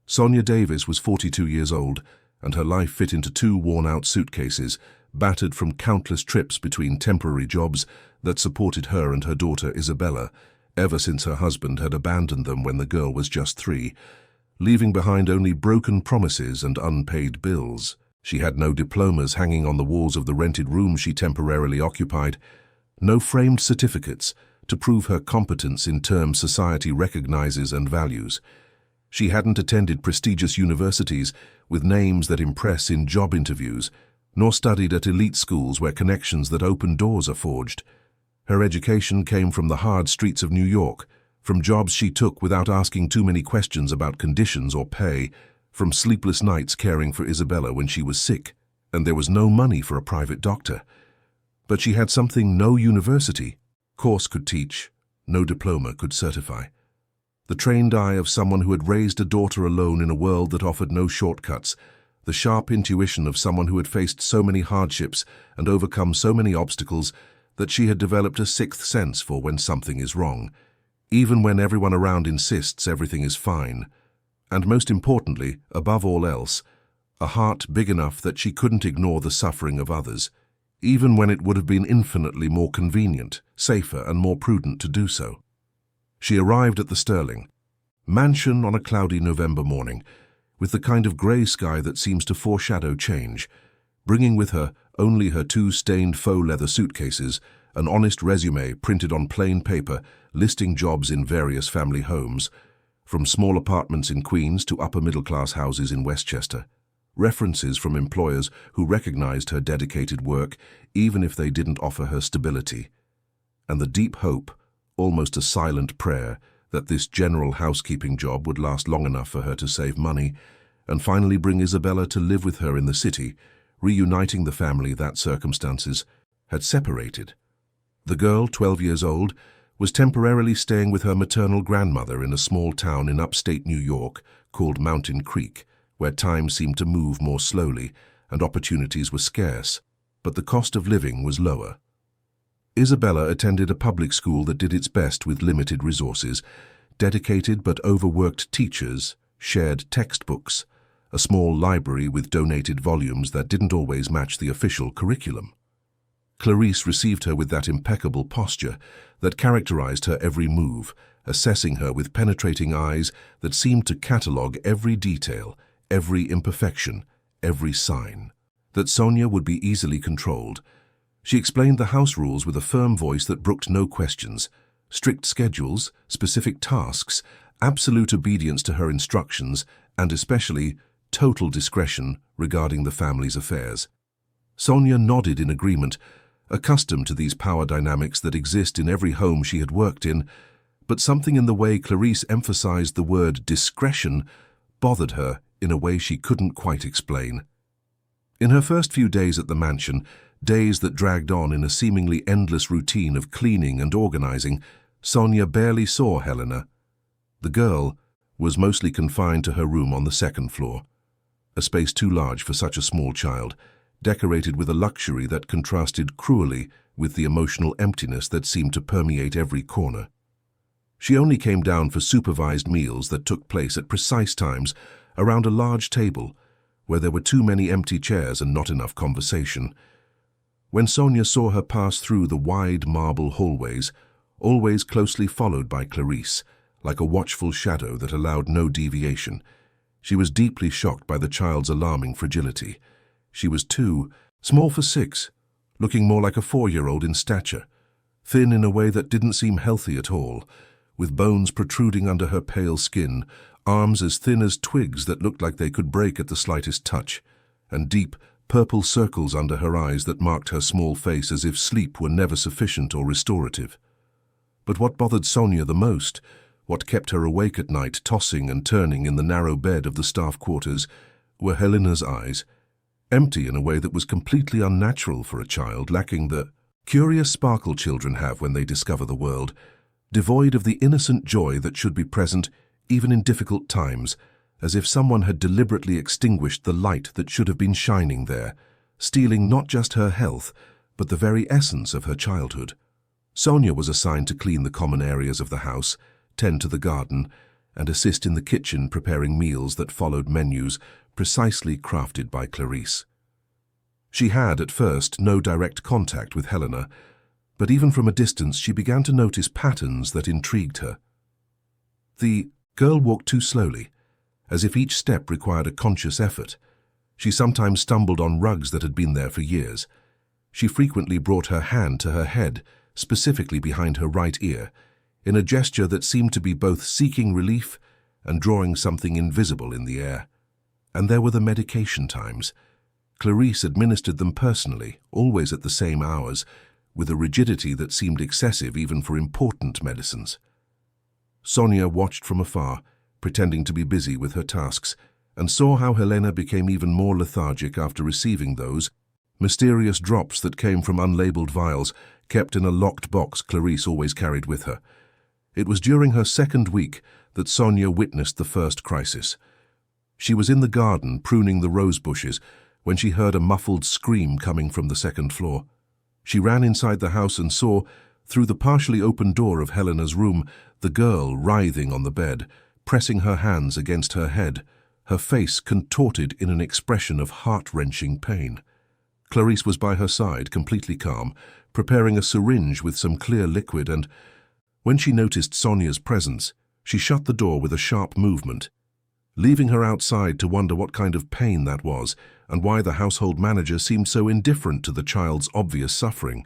Sonia Davis was 42 years old, and her life fit into 2 worn-out suitcases, battered from countless trips between temporary jobs that supported her and her daughter Isabella, ever since her husband had abandoned them when the girl was just 3, leaving behind only broken promises and unpaid bills. She had no diplomas hanging on the walls of the rented room she temporarily occupied, no framed certificates to prove her competence in terms society recognizes and values. She hadn't attended prestigious universities with names that impress in job interviews, nor studied at elite schools where connections that open doors are forged. Her education came from the hard streets of New York, from jobs she took without asking too many questions about conditions or pay, from sleepless nights caring for Isabella when she was sick, and there was no money for a private doctor. But she had something no university, course could teach, no diploma could certify. The trained eye of someone who had raised a daughter alone in a world that offered no shortcuts, the sharp intuition of someone who had faced so many hardships and overcome so many obstacles that she had developed a 6th sense for when something is wrong, even when everyone around insists everything is fine. And most importantly, above all else, a heart big enough that she couldn't ignore the suffering of others, even when it would have been infinitely more convenient, safer, and more prudent to do so. She arrived at the Sterling mansion on a cloudy November morning, with the kind of grey sky that seems to foreshadow change, bringing with her only her 2 stained faux leather suitcases, an honest resume printed on plain paper listing jobs in various family homes, from small apartments in Queens to upper-middle-class houses in Westchester, references from employers who recognized her dedicated work even if they didn't offer her stability, and the deep hope, almost a silent prayer, that this general housekeeping job would last long enough for her to save money and finally bring Isabella to live with her in the city, reuniting the family that circumstances had separated. The girl, 12 years old, was temporarily staying with her maternal grandmother in a small town in upstate New York called Mountain Creek, where time seemed to move more slowly and opportunities were scarce, but the cost of living was lower. Isabella attended a public school that did its best with limited resources, dedicated but overworked teachers, shared textbooks, a small library with donated volumes that didn't always match the official curriculum. Clarice received her with that impeccable posture that characterized her every move, assessing her with penetrating eyes that seemed to catalogue every detail, every imperfection, every sign. That Sonia would be easily controlled. She explained the house rules with a firm voice that brooked no questions: strict schedules, specific tasks, absolute obedience to her instructions, and especially total discretion regarding the family's affairs. Sonia nodded in agreement, accustomed to these power dynamics that exist in every home she had worked in, but something in the way Clarice emphasized the word discretion bothered her in a way she couldn't quite explain. In her first few days at the mansion, days that dragged on in a seemingly endless routine of cleaning and organizing, Sonia barely saw Helena. The girl was mostly confined to her room on the 2nd floor, a space too large for such a small child, decorated with a luxury that contrasted cruelly with the emotional emptiness that seemed to permeate every corner. She only came down for supervised meals that took place at precise times around a large table where there were too many empty chairs and not enough conversation. When Sonia saw her pass through the wide marble hallways, always closely followed by Clarice, like a watchful shadow that allowed no deviation, she was deeply shocked by the child's alarming fragility. She was 2, small for 6, looking more like a 4-year-old in stature, thin in a way that didn't seem healthy at all, with bones protruding under her pale skin, arms as thin as twigs that looked like they could break at the slightest touch, and deep, purple circles under her eyes that marked her small face as if sleep were never sufficient or restorative. But what bothered Sonia the most, what kept her awake at night, tossing and turning in the narrow bed of the staff quarters, were Helena's eyes, empty in a way that was completely unnatural for a child, lacking the curious sparkle children have when they discover the world, devoid of the innocent joy that should be present even in difficult times, as if someone had deliberately extinguished the light that should have been shining there, stealing not just her health, but the very essence of her childhood. Sonia was assigned to clean the common areas of the house, tend to the garden, and assist in the kitchen preparing meals that followed menus precisely crafted by Clarice. She had, at first, no direct contact with Helena, but even from a distance she began to notice patterns that intrigued her. The girl walked too slowly, as if each step required a conscious effort. She sometimes stumbled on rugs that had been there for years. She frequently brought her hand to her head, specifically behind her right ear, in a gesture that seemed to be both seeking relief and drawing something invisible in the air. And there were the medication times. Clarice administered them personally, always at the same hours, with a rigidity that seemed excessive even for important medicines. Sonia watched from afar, pretending to be busy with her tasks, and saw how Helena became even more lethargic after receiving those mysterious drops that came from unlabeled vials kept in a locked box Clarice always carried with her. It was during her second week that Sonia witnessed the first crisis. She was in the garden pruning the rose bushes when she heard a muffled scream coming from the second floor. She ran inside the house and saw, through the partially open door of Helena's room, the girl writhing on the bed, pressing her hands against her head, her face contorted in an expression of heart-wrenching pain. Clarice was by her side, completely calm, preparing a syringe with some clear liquid, and when she noticed Sonia's presence, she shut the door with a sharp movement, leaving her outside to wonder what kind of pain that was and why the household manager seemed so indifferent to the child's obvious suffering.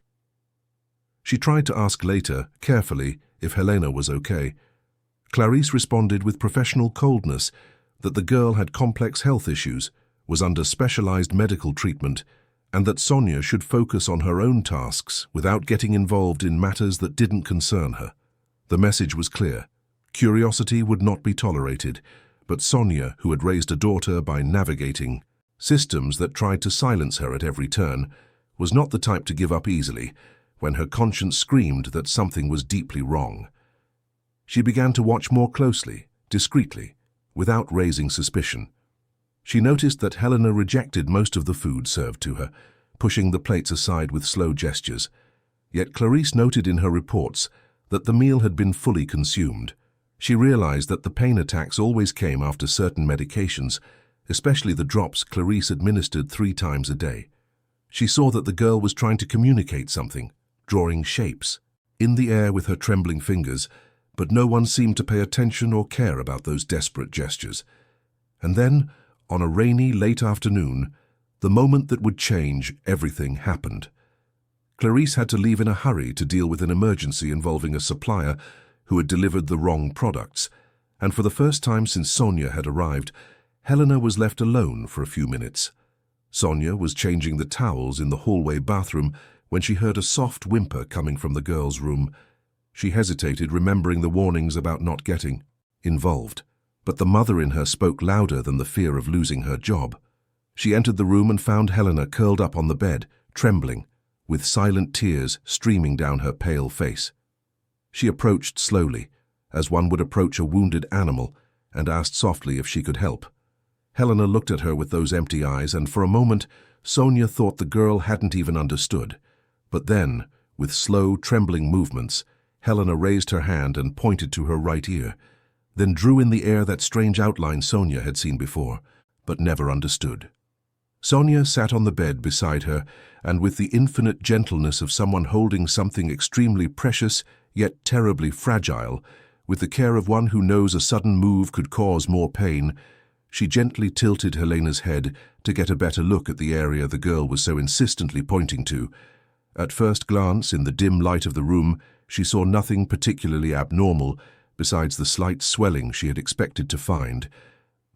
She tried to ask later, carefully, if Helena was okay. Clarice responded with professional coldness that the girl had complex health issues, was under specialized medical treatment, and that Sonia should focus on her own tasks without getting involved in matters that didn't concern her. The message was clear. Curiosity would not be tolerated, but Sonia, who had raised a daughter by navigating systems that tried to silence her at every turn, was not the type to give up easily when her conscience screamed that something was deeply wrong. She began to watch more closely, discreetly, without raising suspicion. She noticed that Helena rejected most of the food served to her, pushing the plates aside with slow gestures. Yet Clarice noted in her reports that the meal had been fully consumed. She realized that the pain attacks always came after certain medications, especially the drops Clarice administered 3 times a day. She saw that the girl was trying to communicate something, drawing shapes in the air with her trembling fingers, but no one seemed to pay attention or care about those desperate gestures. And then, on a rainy, late afternoon, the moment that would change everything happened. Clarice had to leave in a hurry to deal with an emergency involving a supplier who had delivered the wrong products, and for the first time since Sonia had arrived, Helena was left alone for a few minutes. Sonia was changing the towels in the hallway bathroom when she heard a soft whimper coming from the girl's room. She hesitated, remembering the warnings about not getting involved. But the mother in her spoke louder than the fear of losing her job. She entered the room and found Helena curled up on the bed, trembling, with silent tears streaming down her pale face. She approached slowly, as one would approach a wounded animal, and asked softly if she could help. Helena looked at her with those empty eyes, and for a moment Sonia thought the girl hadn't even understood. But then, with slow, trembling movements, Helena raised her hand and pointed to her right ear, then drew in the air that strange outline Sonia had seen before, but never understood. Sonia sat on the bed beside her, and with the infinite gentleness of someone holding something extremely precious, yet terribly fragile, with the care of one who knows a sudden move could cause more pain, she gently tilted Helena's head to get a better look at the area the girl was so insistently pointing to. At first glance, in the dim light of the room, she saw nothing particularly abnormal, besides the slight swelling she had expected to find.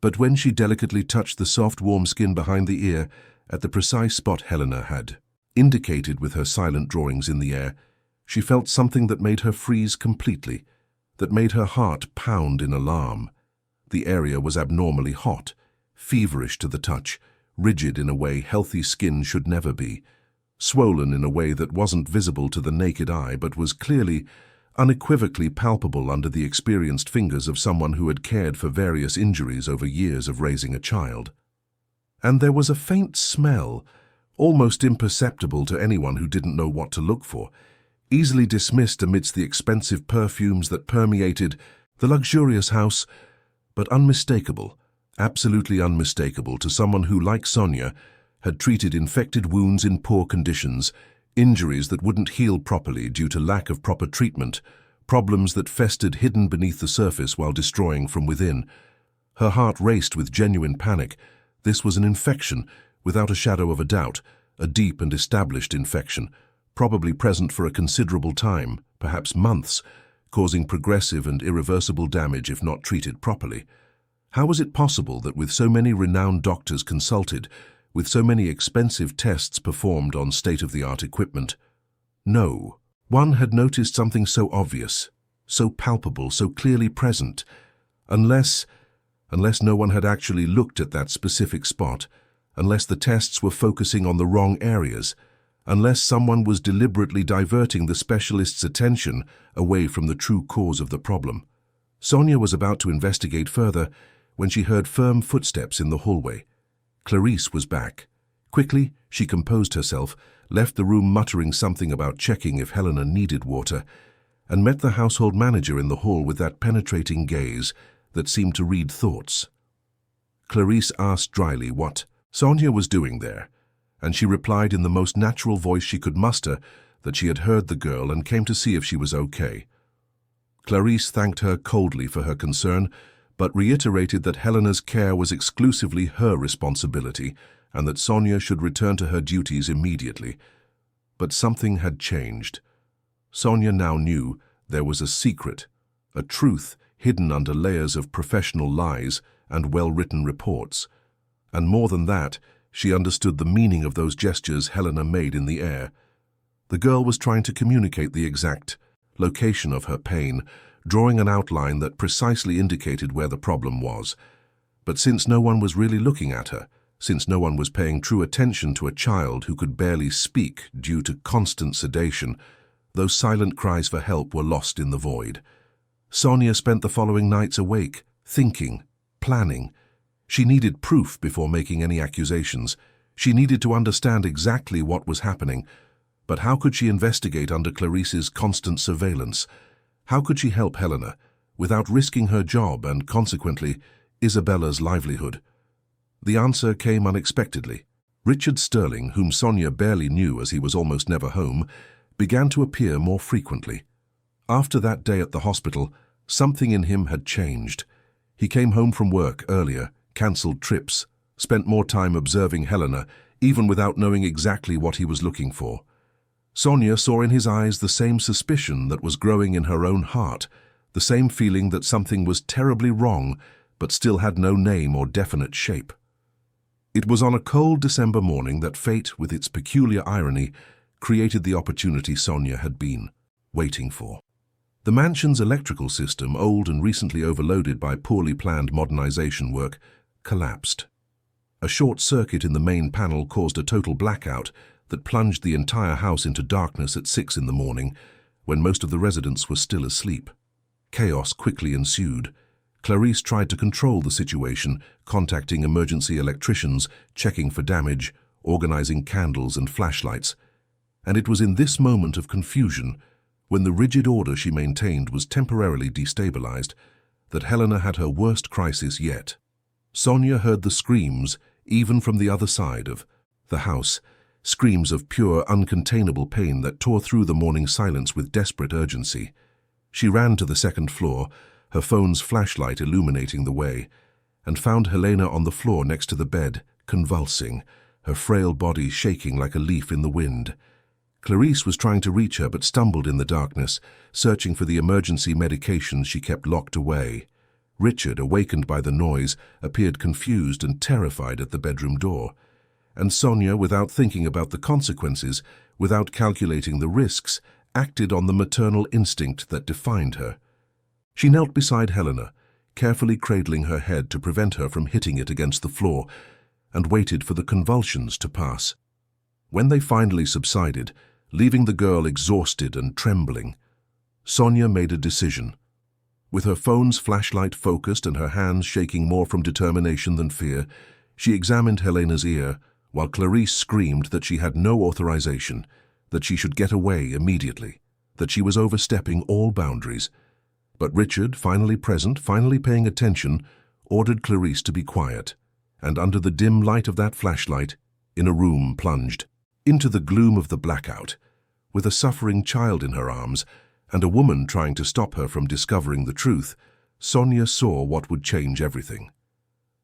But when she delicately touched the soft, warm skin behind the ear, at the precise spot Helena had indicated with her silent drawings in the air, she felt something that made her freeze completely, that made her heart pound in alarm. The area was abnormally hot, feverish to the touch, rigid in a way healthy skin should never be, swollen in a way that wasn't visible to the naked eye but was clearly unequivocally palpable under the experienced fingers of someone who had cared for various injuries over years of raising a child. And there was a faint smell, almost imperceptible to anyone who didn't know what to look for, easily dismissed amidst the expensive perfumes that permeated the luxurious house, but unmistakable, absolutely unmistakable to someone who, like Sonia, had treated infected wounds in poor conditions, injuries that wouldn't heal properly due to lack of proper treatment, problems that festered hidden beneath the surface while destroying from within. Her heart raced with genuine panic. This was an infection, without a shadow of a doubt, a deep and established infection, probably present for a considerable time, perhaps months, causing progressive and irreversible damage if not treated properly. How was it possible that with so many renowned doctors consulted, with so many expensive tests performed on state-of-the-art equipment, no one had noticed something so obvious, so palpable, so clearly present, unless no one had actually looked at that specific spot, unless the tests were focusing on the wrong areas, unless someone was deliberately diverting the specialist's attention away from the true cause of the problem. Sonia was about to investigate further when she heard firm footsteps in the hallway. Clarice was back. Quickly, she composed herself, left the room muttering something about checking if Helena needed water, and met the household manager in the hall with that penetrating gaze that seemed to read thoughts. Clarice asked dryly what Sonia was doing there, and she replied in the most natural voice she could muster that she had heard the girl and came to see if she was okay. Clarice thanked her coldly for her concern, but reiterated that Helena's care was exclusively her responsibility and that Sonia should return to her duties immediately. But something had changed. Sonia now knew there was a secret, a truth hidden under layers of professional lies and well-written reports. And more than that, she understood the meaning of those gestures Helena made in the air. The girl was trying to communicate the exact location of her pain, drawing an outline that precisely indicated where the problem was. But since no one was really looking at her, since no one was paying true attention to a child who could barely speak due to constant sedation, those silent cries for help were lost in the void. Sonia spent the following nights awake, thinking, planning. She needed proof before making any accusations. She needed to understand exactly what was happening. But how could she investigate under Clarice's constant surveillance? How could she help Helena without risking her job and, consequently, Isabella's livelihood? The answer came unexpectedly. Richard Sterling, whom Sonia barely knew as he was almost never home, began to appear more frequently. After that day at the hospital, something in him had changed. He came home from work earlier, cancelled trips, spent more time observing Helena, even without knowing exactly what he was looking for. Sonia saw in his eyes the same suspicion that was growing in her own heart, the same feeling that something was terribly wrong, but still had no name or definite shape. It was on a cold December morning that fate, with its peculiar irony, created the opportunity Sonia had been waiting for. The mansion's electrical system, old and recently overloaded by poorly planned modernization work, collapsed. A short circuit in the main panel caused a total blackout that plunged the entire house into darkness at 6 in the morning, when most of the residents were still asleep. Chaos quickly ensued. Clarice tried to control the situation, contacting emergency electricians, checking for damage, organizing candles and flashlights. And it was in this moment of confusion, when the rigid order she maintained was temporarily destabilized, that Helena had her worst crisis yet. Sonia heard the screams, even from the other side of the house, screams of pure, uncontainable pain that tore through the morning silence with desperate urgency. She ran to the second floor, her phone's flashlight illuminating the way, and found Helena on the floor next to the bed, convulsing, her frail body shaking like a leaf in the wind. Clarice was trying to reach her but stumbled in the darkness, searching for the emergency medications she kept locked away. Richard, awakened by the noise, appeared confused and terrified at the bedroom door. And Sonia, without thinking about the consequences, without calculating the risks, acted on the maternal instinct that defined her. She knelt beside Helena, carefully cradling her head to prevent her from hitting it against the floor, and waited for the convulsions to pass. When they finally subsided, leaving the girl exhausted and trembling, Sonia made a decision. With her phone's flashlight focused and her hands shaking more from determination than fear, she examined Helena's ear, while Clarice screamed that she had no authorization, that she should get away immediately, that she was overstepping all boundaries. But Richard, finally present, finally paying attention, ordered Clarice to be quiet, and under the dim light of that flashlight, in a room plunged into the gloom of the blackout, with a suffering child in her arms and a woman trying to stop her from discovering the truth, Sonia saw what would change everything.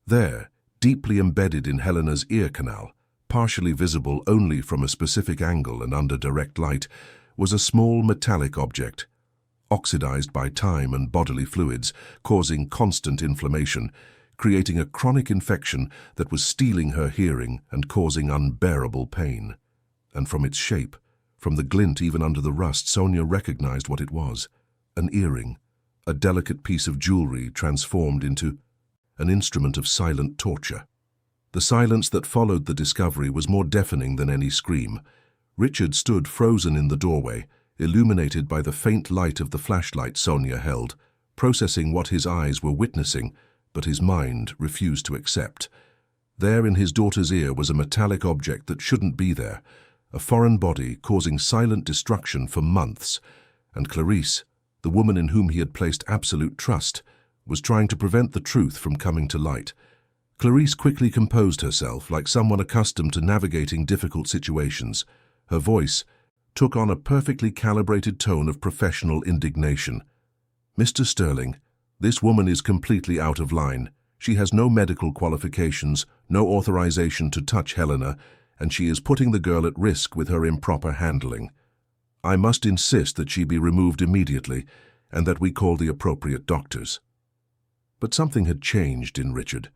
There, deeply embedded in Helena's ear canal, partially visible only from a specific angle and under direct light, was a small metallic object, oxidized by time and bodily fluids, causing constant inflammation, creating a chronic infection that was stealing her hearing and causing unbearable pain. And from its shape, from the glint even under the rust, Sonia recognized what it was: an earring, a delicate piece of jewelry transformed into an instrument of silent torture. The silence that followed the discovery was more deafening than any scream. Richard stood frozen in the doorway, illuminated by the faint light of the flashlight Sonia held, processing what his eyes were witnessing, but his mind refused to accept. There in his daughter's ear was a metallic object that shouldn't be there, a foreign body causing silent destruction for months, and Clarice, the woman in whom he had placed absolute trust, was trying to prevent the truth from coming to light. Clarice quickly composed herself like someone accustomed to navigating difficult situations. Her voice took on a perfectly calibrated tone of professional indignation. "Mr. Sterling, this woman is completely out of line. She has no medical qualifications, no authorization to touch Helena, and she is putting the girl at risk with her improper handling. I must insist that she be removed immediately and that we call the appropriate doctors." But something had changed in Richard.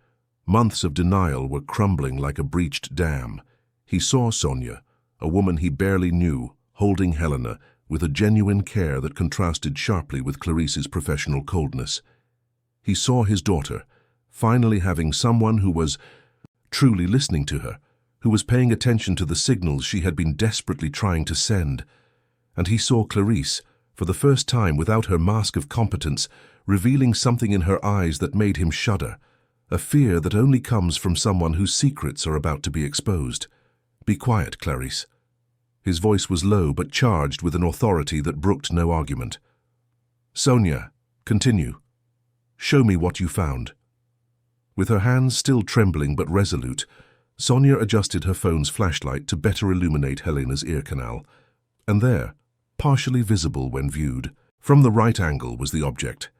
Months of denial were crumbling like a breached dam. He saw Sonia, a woman he barely knew, holding Helena with a genuine care that contrasted sharply with Clarice's professional coldness. He saw his daughter, finally having someone who was truly listening to her, who was paying attention to the signals she had been desperately trying to send. And he saw Clarice, for the first time without her mask of competence, revealing something in her eyes that made him shudder, a fear that only comes from someone whose secrets are about to be exposed. "Be quiet, Clarice." His voice was low but charged with an authority that brooked no argument. "Sonia, continue. Show me what you found." With her hands still trembling but resolute, Sonia adjusted her phone's flashlight to better illuminate Helena's ear canal. And there, partially visible when viewed, from the right angle was the object.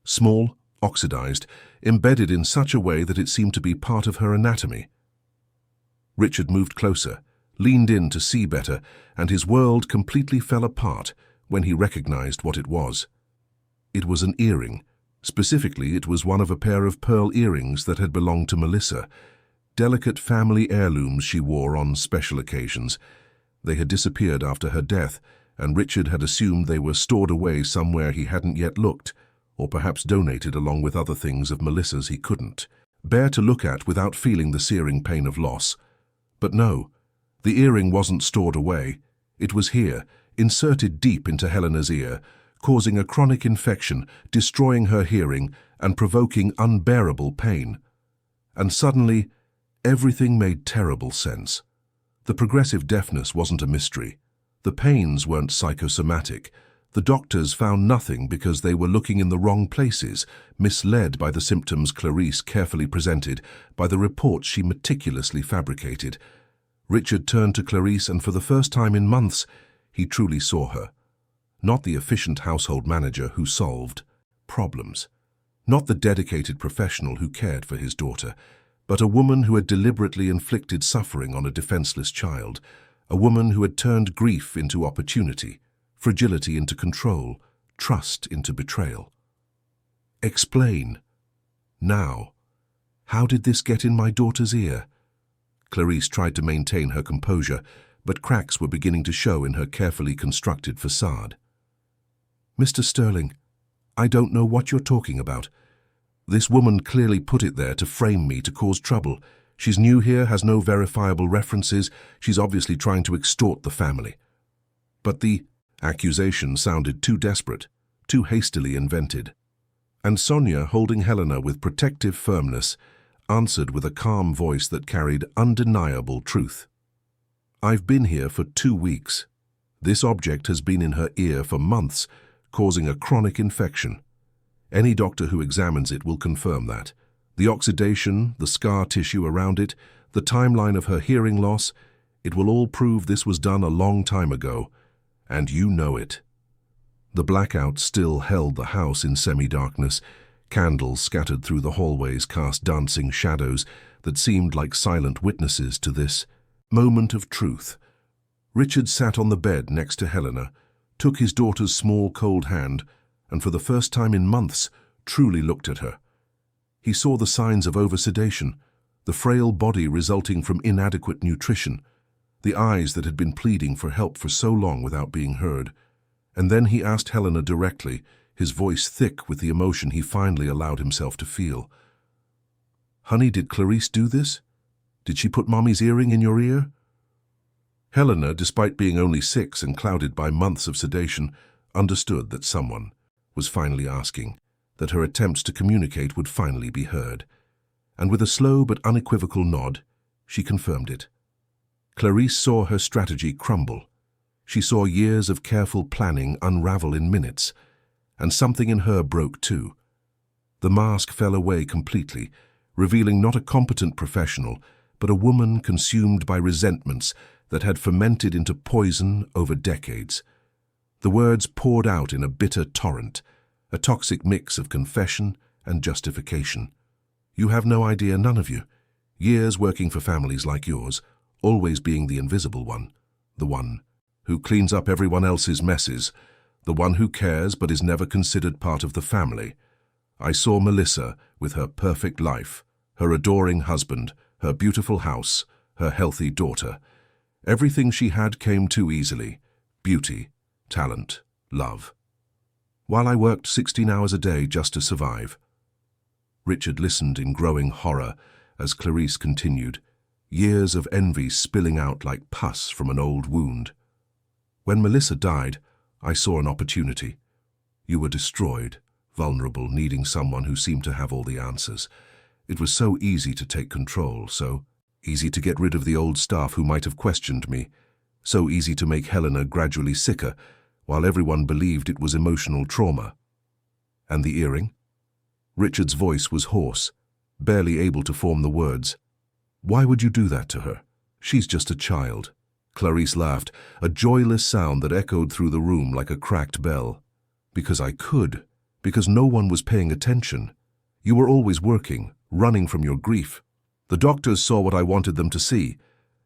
Small, oxidized, embedded in such a way that it seemed to be part of her anatomy. Richard moved closer, leaned in to see better, and his world completely fell apart when he recognized what it was. It was an earring. Specifically, it was one of a pair of pearl earrings that had belonged to Melissa, delicate family heirlooms she wore on special occasions. They had disappeared after her death, and Richard had assumed they were stored away somewhere he hadn't yet looked, or perhaps donated along with other things of Melissa's he couldn't bear to look at without feeling the searing pain of loss. But no, the earring wasn't stored away. It was here, inserted deep into Helena's ear, causing a chronic infection, destroying her hearing, and provoking unbearable pain. And suddenly, everything made terrible sense. The progressive deafness wasn't a mystery. The pains weren't psychosomatic. The doctors found nothing because they were looking in the wrong places, misled by the symptoms Clarice carefully presented, by the reports she meticulously fabricated. Richard turned to Clarice, and for the first time in months, he truly saw her. Not the efficient household manager who solved problems. Not the dedicated professional who cared for his daughter, but a woman who had deliberately inflicted suffering on a defenseless child, a woman who had turned grief into opportunity, fragility into control, trust into betrayal. "Explain. Now. How did this get in my daughter's ear?" Clarice tried to maintain her composure, but cracks were beginning to show in her carefully constructed facade. "Mr. Sterling, I don't know what you're talking about. This woman clearly put it there to frame me, to cause trouble. She's new here, has no verifiable references. She's obviously trying to extort the family." But Accusation sounded too desperate, too hastily invented. And Sonia, holding Helena with protective firmness, answered with a calm voice that carried undeniable truth. "I've been here for 2 weeks. This object has been in her ear for months, causing a chronic infection. Any doctor who examines it will confirm that. The oxidation, the scar tissue around it, the timeline of her hearing loss, it will all prove this was done a long time ago, and you know it." The blackout still held the house in semi-darkness. Candles scattered through the hallways cast dancing shadows that seemed like silent witnesses to this moment of truth. Richard sat on the bed next to Helena, took his daughter's small cold hand, and for the first time in months truly looked at her. He saw the signs of oversedation, the frail body resulting from inadequate nutrition, the eyes that had been pleading for help for so long without being heard. And then he asked Helena directly, his voice thick with the emotion he finally allowed himself to feel. "Honey, did Clarice do this? Did she put Mommy's earring in your ear?" Helena, despite being only 6 and clouded by months of sedation, understood that someone was finally asking, that her attempts to communicate would finally be heard. And with a slow but unequivocal nod, she confirmed it. Clarice saw her strategy crumble. She saw years of careful planning unravel in minutes, and something in her broke too. The mask fell away completely, revealing not a competent professional, but a woman consumed by resentments that had fermented into poison over decades. The words poured out in a bitter torrent, a toxic mix of confession and justification. "You have no idea, none of you. Years working for families like yours, always being the invisible one, the one who cleans up everyone else's messes, the one who cares but is never considered part of the family. I saw Melissa with her perfect life, her adoring husband, her beautiful house, her healthy daughter. Everything she had came too easily: beauty, talent, love. While I worked 16 hours a day just to survive." Richard listened in growing horror as Clarice continued, years of envy spilling out like pus from an old wound. "When Melissa died, I saw an opportunity. You were destroyed, vulnerable, needing someone who seemed to have all the answers. It was so easy to take control, so easy to get rid of the old staff who might have questioned me, so easy to make Helena gradually sicker, while everyone believed it was emotional trauma." "And the earring?" Richard's voice was hoarse, barely able to form the words. "Why would you do that to her? She's just a child." Clarice laughed, a joyless sound that echoed through the room like a cracked bell. "Because I could. Because no one was paying attention. You were always working, running from your grief. The doctors saw what I wanted them to see,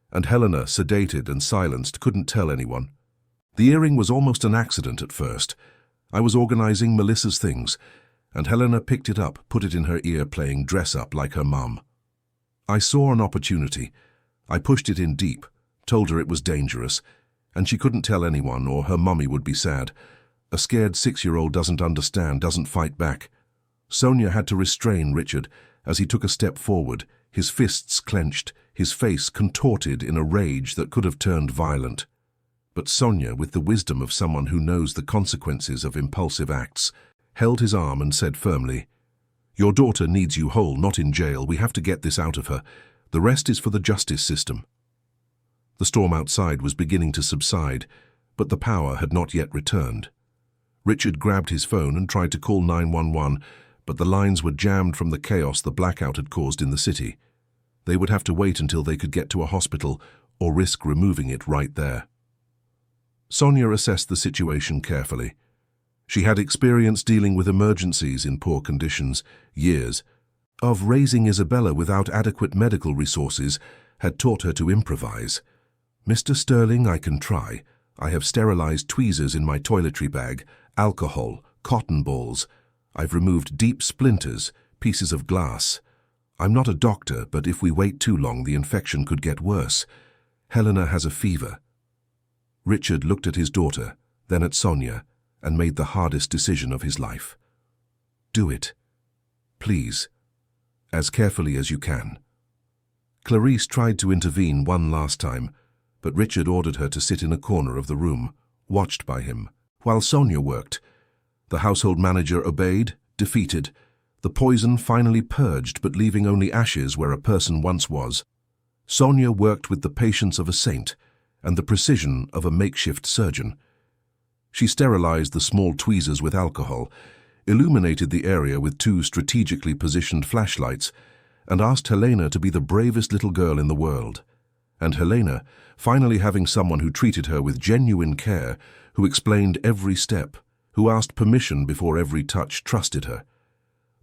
and Helena, sedated and silenced, couldn't tell anyone. The earring was almost an accident at first. I was organizing Melissa's things, and Helena picked it up, put it in her ear, playing dress-up like her mum. I saw an opportunity. I pushed it in deep, told her it was dangerous, and she couldn't tell anyone or her mummy would be sad. A scared 6-year-old doesn't understand, doesn't fight back." Sonia had to restrain Richard as he took a step forward, his fists clenched, his face contorted in a rage that could have turned violent. But Sonia, with the wisdom of someone who knows the consequences of impulsive acts, held his arm and said firmly, "Your daughter needs you whole, not in jail. We have to get this out of her. The rest is for the justice system." The storm outside was beginning to subside, but the power had not yet returned. Richard grabbed his phone and tried to call 911, but the lines were jammed from the chaos the blackout had caused in the city. They would have to wait until they could get to a hospital or risk removing it right there. Sonia assessed the situation carefully. She had experience dealing with emergencies in poor conditions, years of raising Isabella without adequate medical resources had taught her to improvise. "Mr. Sterling, I can try. I have sterilized tweezers in my toiletry bag, alcohol, cotton balls. I've removed deep splinters, pieces of glass. I'm not a doctor, but if we wait too long, the infection could get worse. Helena has a fever." Richard looked at his daughter, then at Sonia, and made the hardest decision of his life. "Do it. Please. As carefully as you can." Clarice tried to intervene one last time, but Richard ordered her to sit in a corner of the room, watched by him, while Sonia worked. The household manager obeyed, defeated, the poison finally purged but leaving only ashes where a person once was. Sonia worked with the patience of a saint and the precision of a makeshift surgeon. She sterilized the small tweezers with alcohol, illuminated the area with 2 strategically positioned flashlights, and asked Helena to be the bravest little girl in the world. And Helena, finally having someone who treated her with genuine care, who explained every step, who asked permission before every touch, trusted her.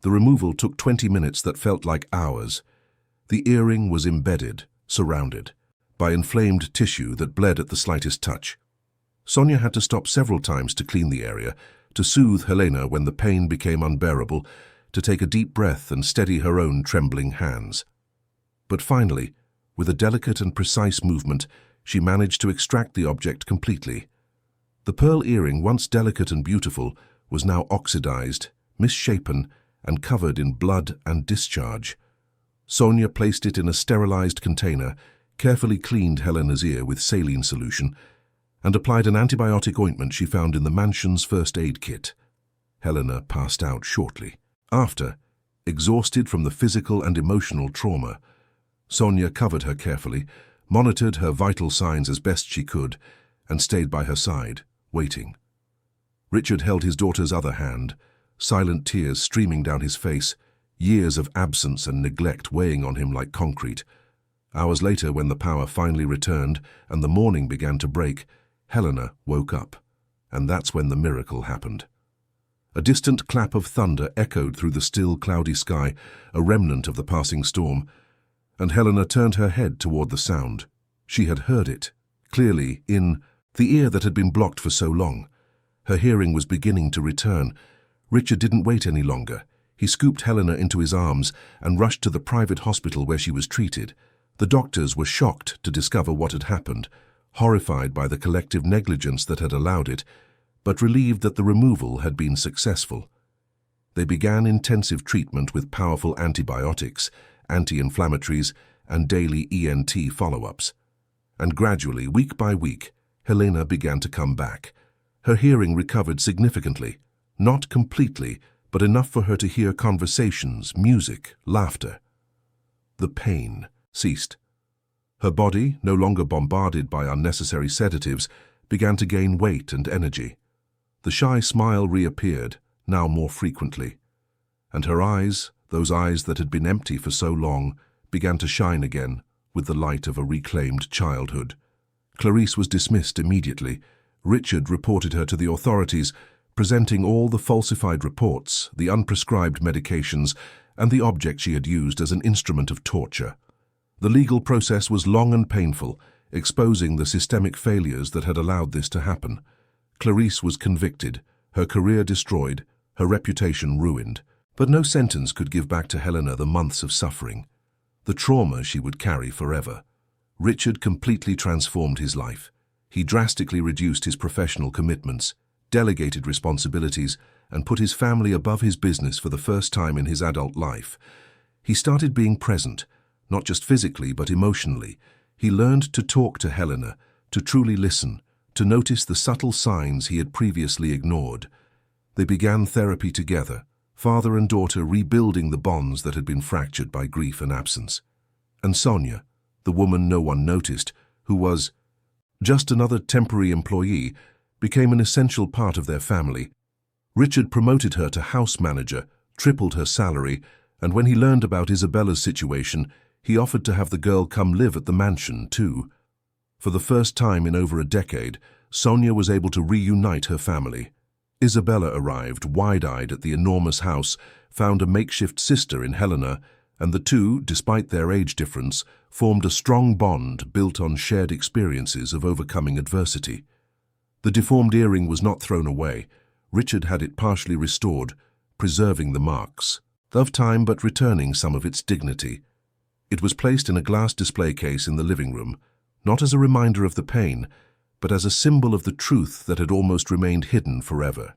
The removal took 20 minutes that felt like hours. The earring was embedded, surrounded, by inflamed tissue that bled at the slightest touch. Sonia had to stop several times to clean the area, to soothe Helena when the pain became unbearable, to take a deep breath and steady her own trembling hands. But finally, with a delicate and precise movement, she managed to extract the object completely. The pearl earring, once delicate and beautiful, was now oxidized, misshapen, and covered in blood and discharge. Sonia placed it in a sterilized container, carefully cleaned Helena's ear with saline solution, and applied an antibiotic ointment she found in the mansion's first aid kit. Helena passed out shortly. After, exhausted from the physical and emotional trauma, Sonia covered her carefully, monitored her vital signs as best she could, and stayed by her side, waiting. Richard held his daughter's other hand, silent tears streaming down his face, years of absence and neglect weighing on him like concrete. Hours later, when the power finally returned and the morning began to break, Helena woke up, and that's when the miracle happened. A distant clap of thunder echoed through the still, cloudy sky, a remnant of the passing storm, and Helena turned her head toward the sound. She had heard it, clearly, in the ear that had been blocked for so long. Her hearing was beginning to return. Richard didn't wait any longer. He scooped Helena into his arms and rushed to the private hospital where she was treated. The doctors were shocked to discover what had happened, horrified by the collective negligence that had allowed it, but relieved that the removal had been successful. They began intensive treatment with powerful antibiotics, anti-inflammatories, and daily ENT follow-ups. And gradually, week by week, Helena began to come back. Her hearing recovered significantly, not completely, but enough for her to hear conversations, music, laughter. The pain ceased. Her body, no longer bombarded by unnecessary sedatives, began to gain weight and energy. The shy smile reappeared, now more frequently. And her eyes, those eyes that had been empty for so long, began to shine again with the light of a reclaimed childhood. Clarice was dismissed immediately. Richard reported her to the authorities, presenting all the falsified reports, the unprescribed medications, and the object she had used as an instrument of torture. The legal process was long and painful, exposing the systemic failures that had allowed this to happen. Clarice was convicted, her career destroyed, her reputation ruined. But no sentence could give back to Helena the months of suffering, the trauma she would carry forever. Richard completely transformed his life. He drastically reduced his professional commitments, delegated responsibilities, and put his family above his business for the first time in his adult life. He started being present, not just physically but emotionally. He learned to talk to Helena, to truly listen, to notice the subtle signs he had previously ignored. They began therapy together, father and daughter rebuilding the bonds that had been fractured by grief and absence. And Sonia, the woman no one noticed, who was just another temporary employee, became an essential part of their family. Richard promoted her to house manager, tripled her salary, and when he learned about Isabella's situation, he offered to have the girl come live at the mansion too. For the first time in over a decade, Sonia was able to reunite her family. Isabella arrived, wide-eyed at the enormous house, found a makeshift sister in Helena, and the two, despite their age difference, formed a strong bond built on shared experiences of overcoming adversity. The deformed earring was not thrown away. Richard had it partially restored, preserving the marks of time but returning some of its dignity. It was placed in a glass display case in the living room, not as a reminder of the pain, but as a symbol of the truth that had almost remained hidden forever.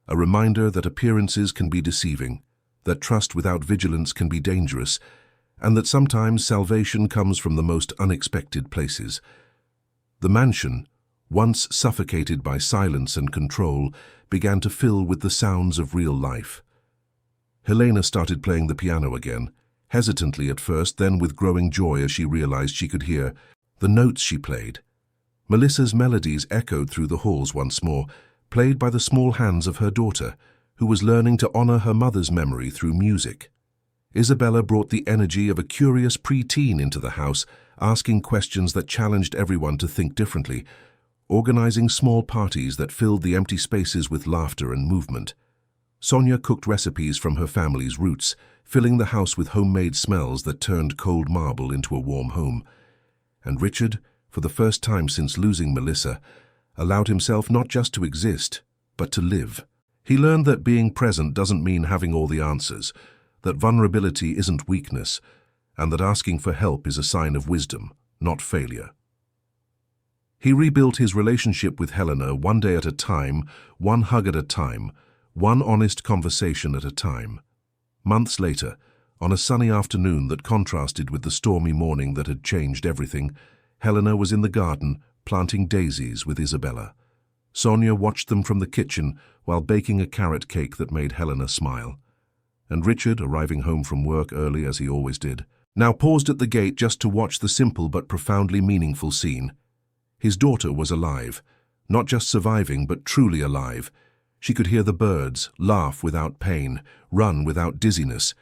A reminder that appearances can be deceiving, that trust without vigilance can be dangerous, and that sometimes salvation comes from the most unexpected places. The mansion, once suffocated by silence and control, began to fill with the sounds of real life. Helena started playing the piano again, hesitantly at first, then with growing joy as she realized she could hear the notes she played. Melissa's melodies echoed through the halls once more, played by the small hands of her daughter, who was learning to honor her mother's memory through music. Isabella brought the energy of a curious preteen into the house, asking questions that challenged everyone to think differently, organizing small parties that filled the empty spaces with laughter and movement. Sonia cooked recipes from her family's roots, filling the house with homemade smells that turned cold marble into a warm home. And Richard, for the first time since losing Melissa, allowed himself not just to exist, but to live. He learned that being present doesn't mean having all the answers, that vulnerability isn't weakness, and that asking for help is a sign of wisdom, not failure. He rebuilt his relationship with Helena one day at a time, one hug at a time, one honest conversation at a time. Months later, on a sunny afternoon that contrasted with the stormy morning that had changed everything, Helena was in the garden, planting daisies with Isabella. Sonia watched them from the kitchen while baking a carrot cake that made Helena smile. And Richard, arriving home from work early as he always did, now paused at the gate just to watch the simple but profoundly meaningful scene. His daughter was alive, not just surviving but truly alive. She could hear the birds, laugh without pain, run without dizziness,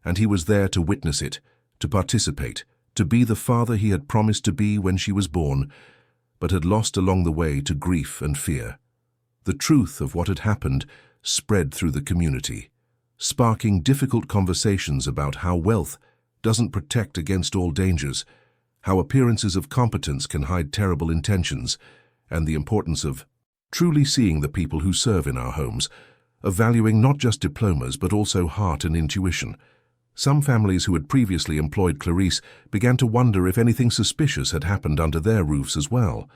and he was there to witness it, to participate, to be the father he had promised to be when she was born, but had lost along the way to grief and fear. The truth of what had happened spread through the community, sparking difficult conversations about how wealth doesn't protect against all dangers, how appearances of competence can hide terrible intentions, and the importance of truly seeing the people who serve in our homes, of valuing not just diplomas but also heart and intuition. Some families who had previously employed Clarice began to wonder if anything suspicious had happened under their roofs as well.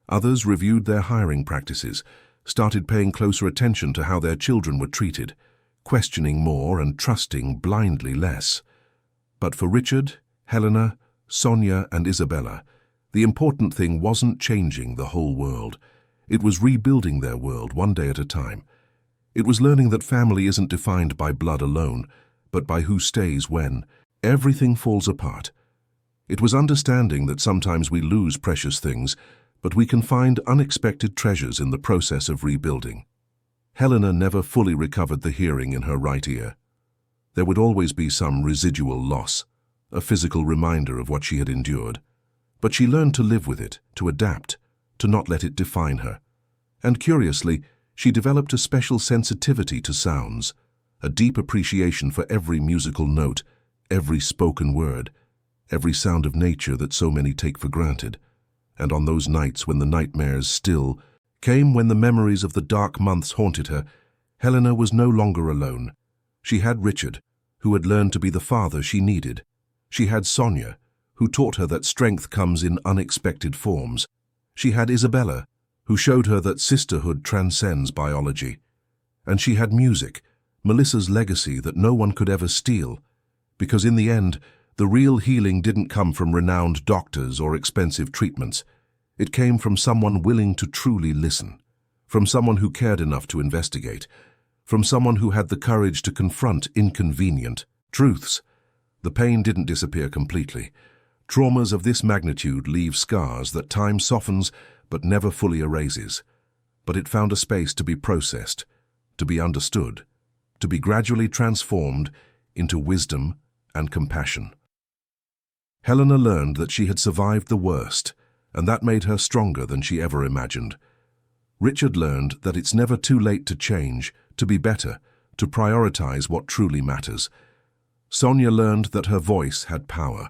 Others reviewed their hiring practices, started paying closer attention to how their children were treated, questioning more and trusting blindly less. But for Richard, Helena, Sonia, and Isabella, the important thing wasn't changing the whole world. It was rebuilding their world one day at a time. It was learning that family isn't defined by blood alone, but by who stays when everything falls apart. It was understanding that sometimes we lose precious things, but we can find unexpected treasures in the process of rebuilding. Helena never fully recovered the hearing in her right ear. There would always be some residual loss, a physical reminder of what she had endured. But she learned to live with it, to adapt, to not let it define her. And curiously, she developed a special sensitivity to sounds, a deep appreciation for every musical note, every spoken word, every sound of nature that so many take for granted. And on those nights when the nightmares still came, when the memories of the dark months haunted her, Helena was no longer alone. She had Richard, who had learned to be the father she needed. She had Sonia, who taught her that strength comes in unexpected forms. She had Isabella, who showed her that sisterhood transcends biology. And she had music, Melissa's legacy that no one could ever steal, because in the end, the real healing didn't come from renowned doctors or expensive treatments. It came from someone willing to truly listen, from someone who cared enough to investigate, from someone who had the courage to confront inconvenient truths. The pain didn't disappear completely. Traumas of this magnitude leave scars that time softens but never fully erases. But it found a space to be processed, to be understood, to be gradually transformed into wisdom and compassion. Helena learned that she had survived the worst, and that made her stronger than she ever imagined. Richard learned that it's never too late to change, to be better, to prioritize what truly matters. Sonia learned that her voice had power,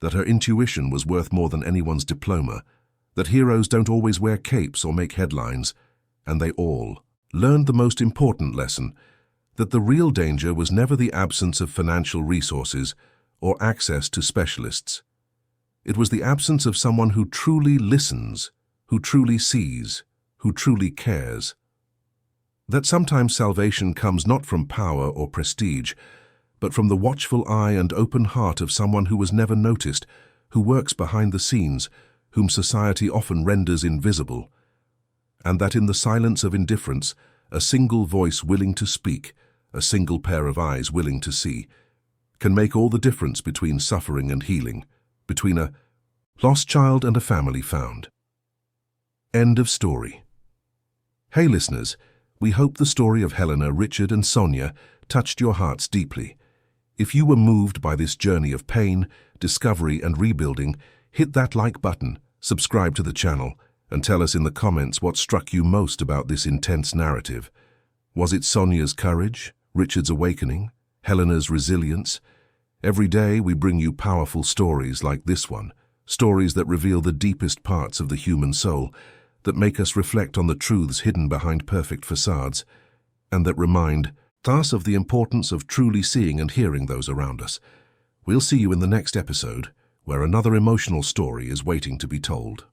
that her intuition was worth more than anyone's diploma, that heroes don't always wear capes or make headlines, and they all learned the most important lesson, that the real danger was never the absence of financial resources or access to specialists. It was the absence of someone who truly listens, who truly sees, who truly cares. That sometimes salvation comes not from power or prestige, but from the watchful eye and open heart of someone who was never noticed, who works behind the scenes, whom society often renders invisible, and that in the silence of indifference, a single voice willing to speak, a single pair of eyes willing to see, can make all the difference between suffering and healing, between a lost child and a family found. End of story. Hey listeners, we hope the story of Helena, Richard and Sonia touched your hearts deeply. If you were moved by this journey of pain, discovery and rebuilding, hit that like button, subscribe to the channel, and tell us in the comments what struck you most about this intense narrative. Was it Sonia's courage, Richard's awakening, Helena's resilience? Every day we bring you powerful stories like this one, stories that reveal the deepest parts of the human soul, that make us reflect on the truths hidden behind perfect facades, and that remind us of the importance of truly seeing and hearing those around us. We'll see you in the next episode, where another emotional story is waiting to be told.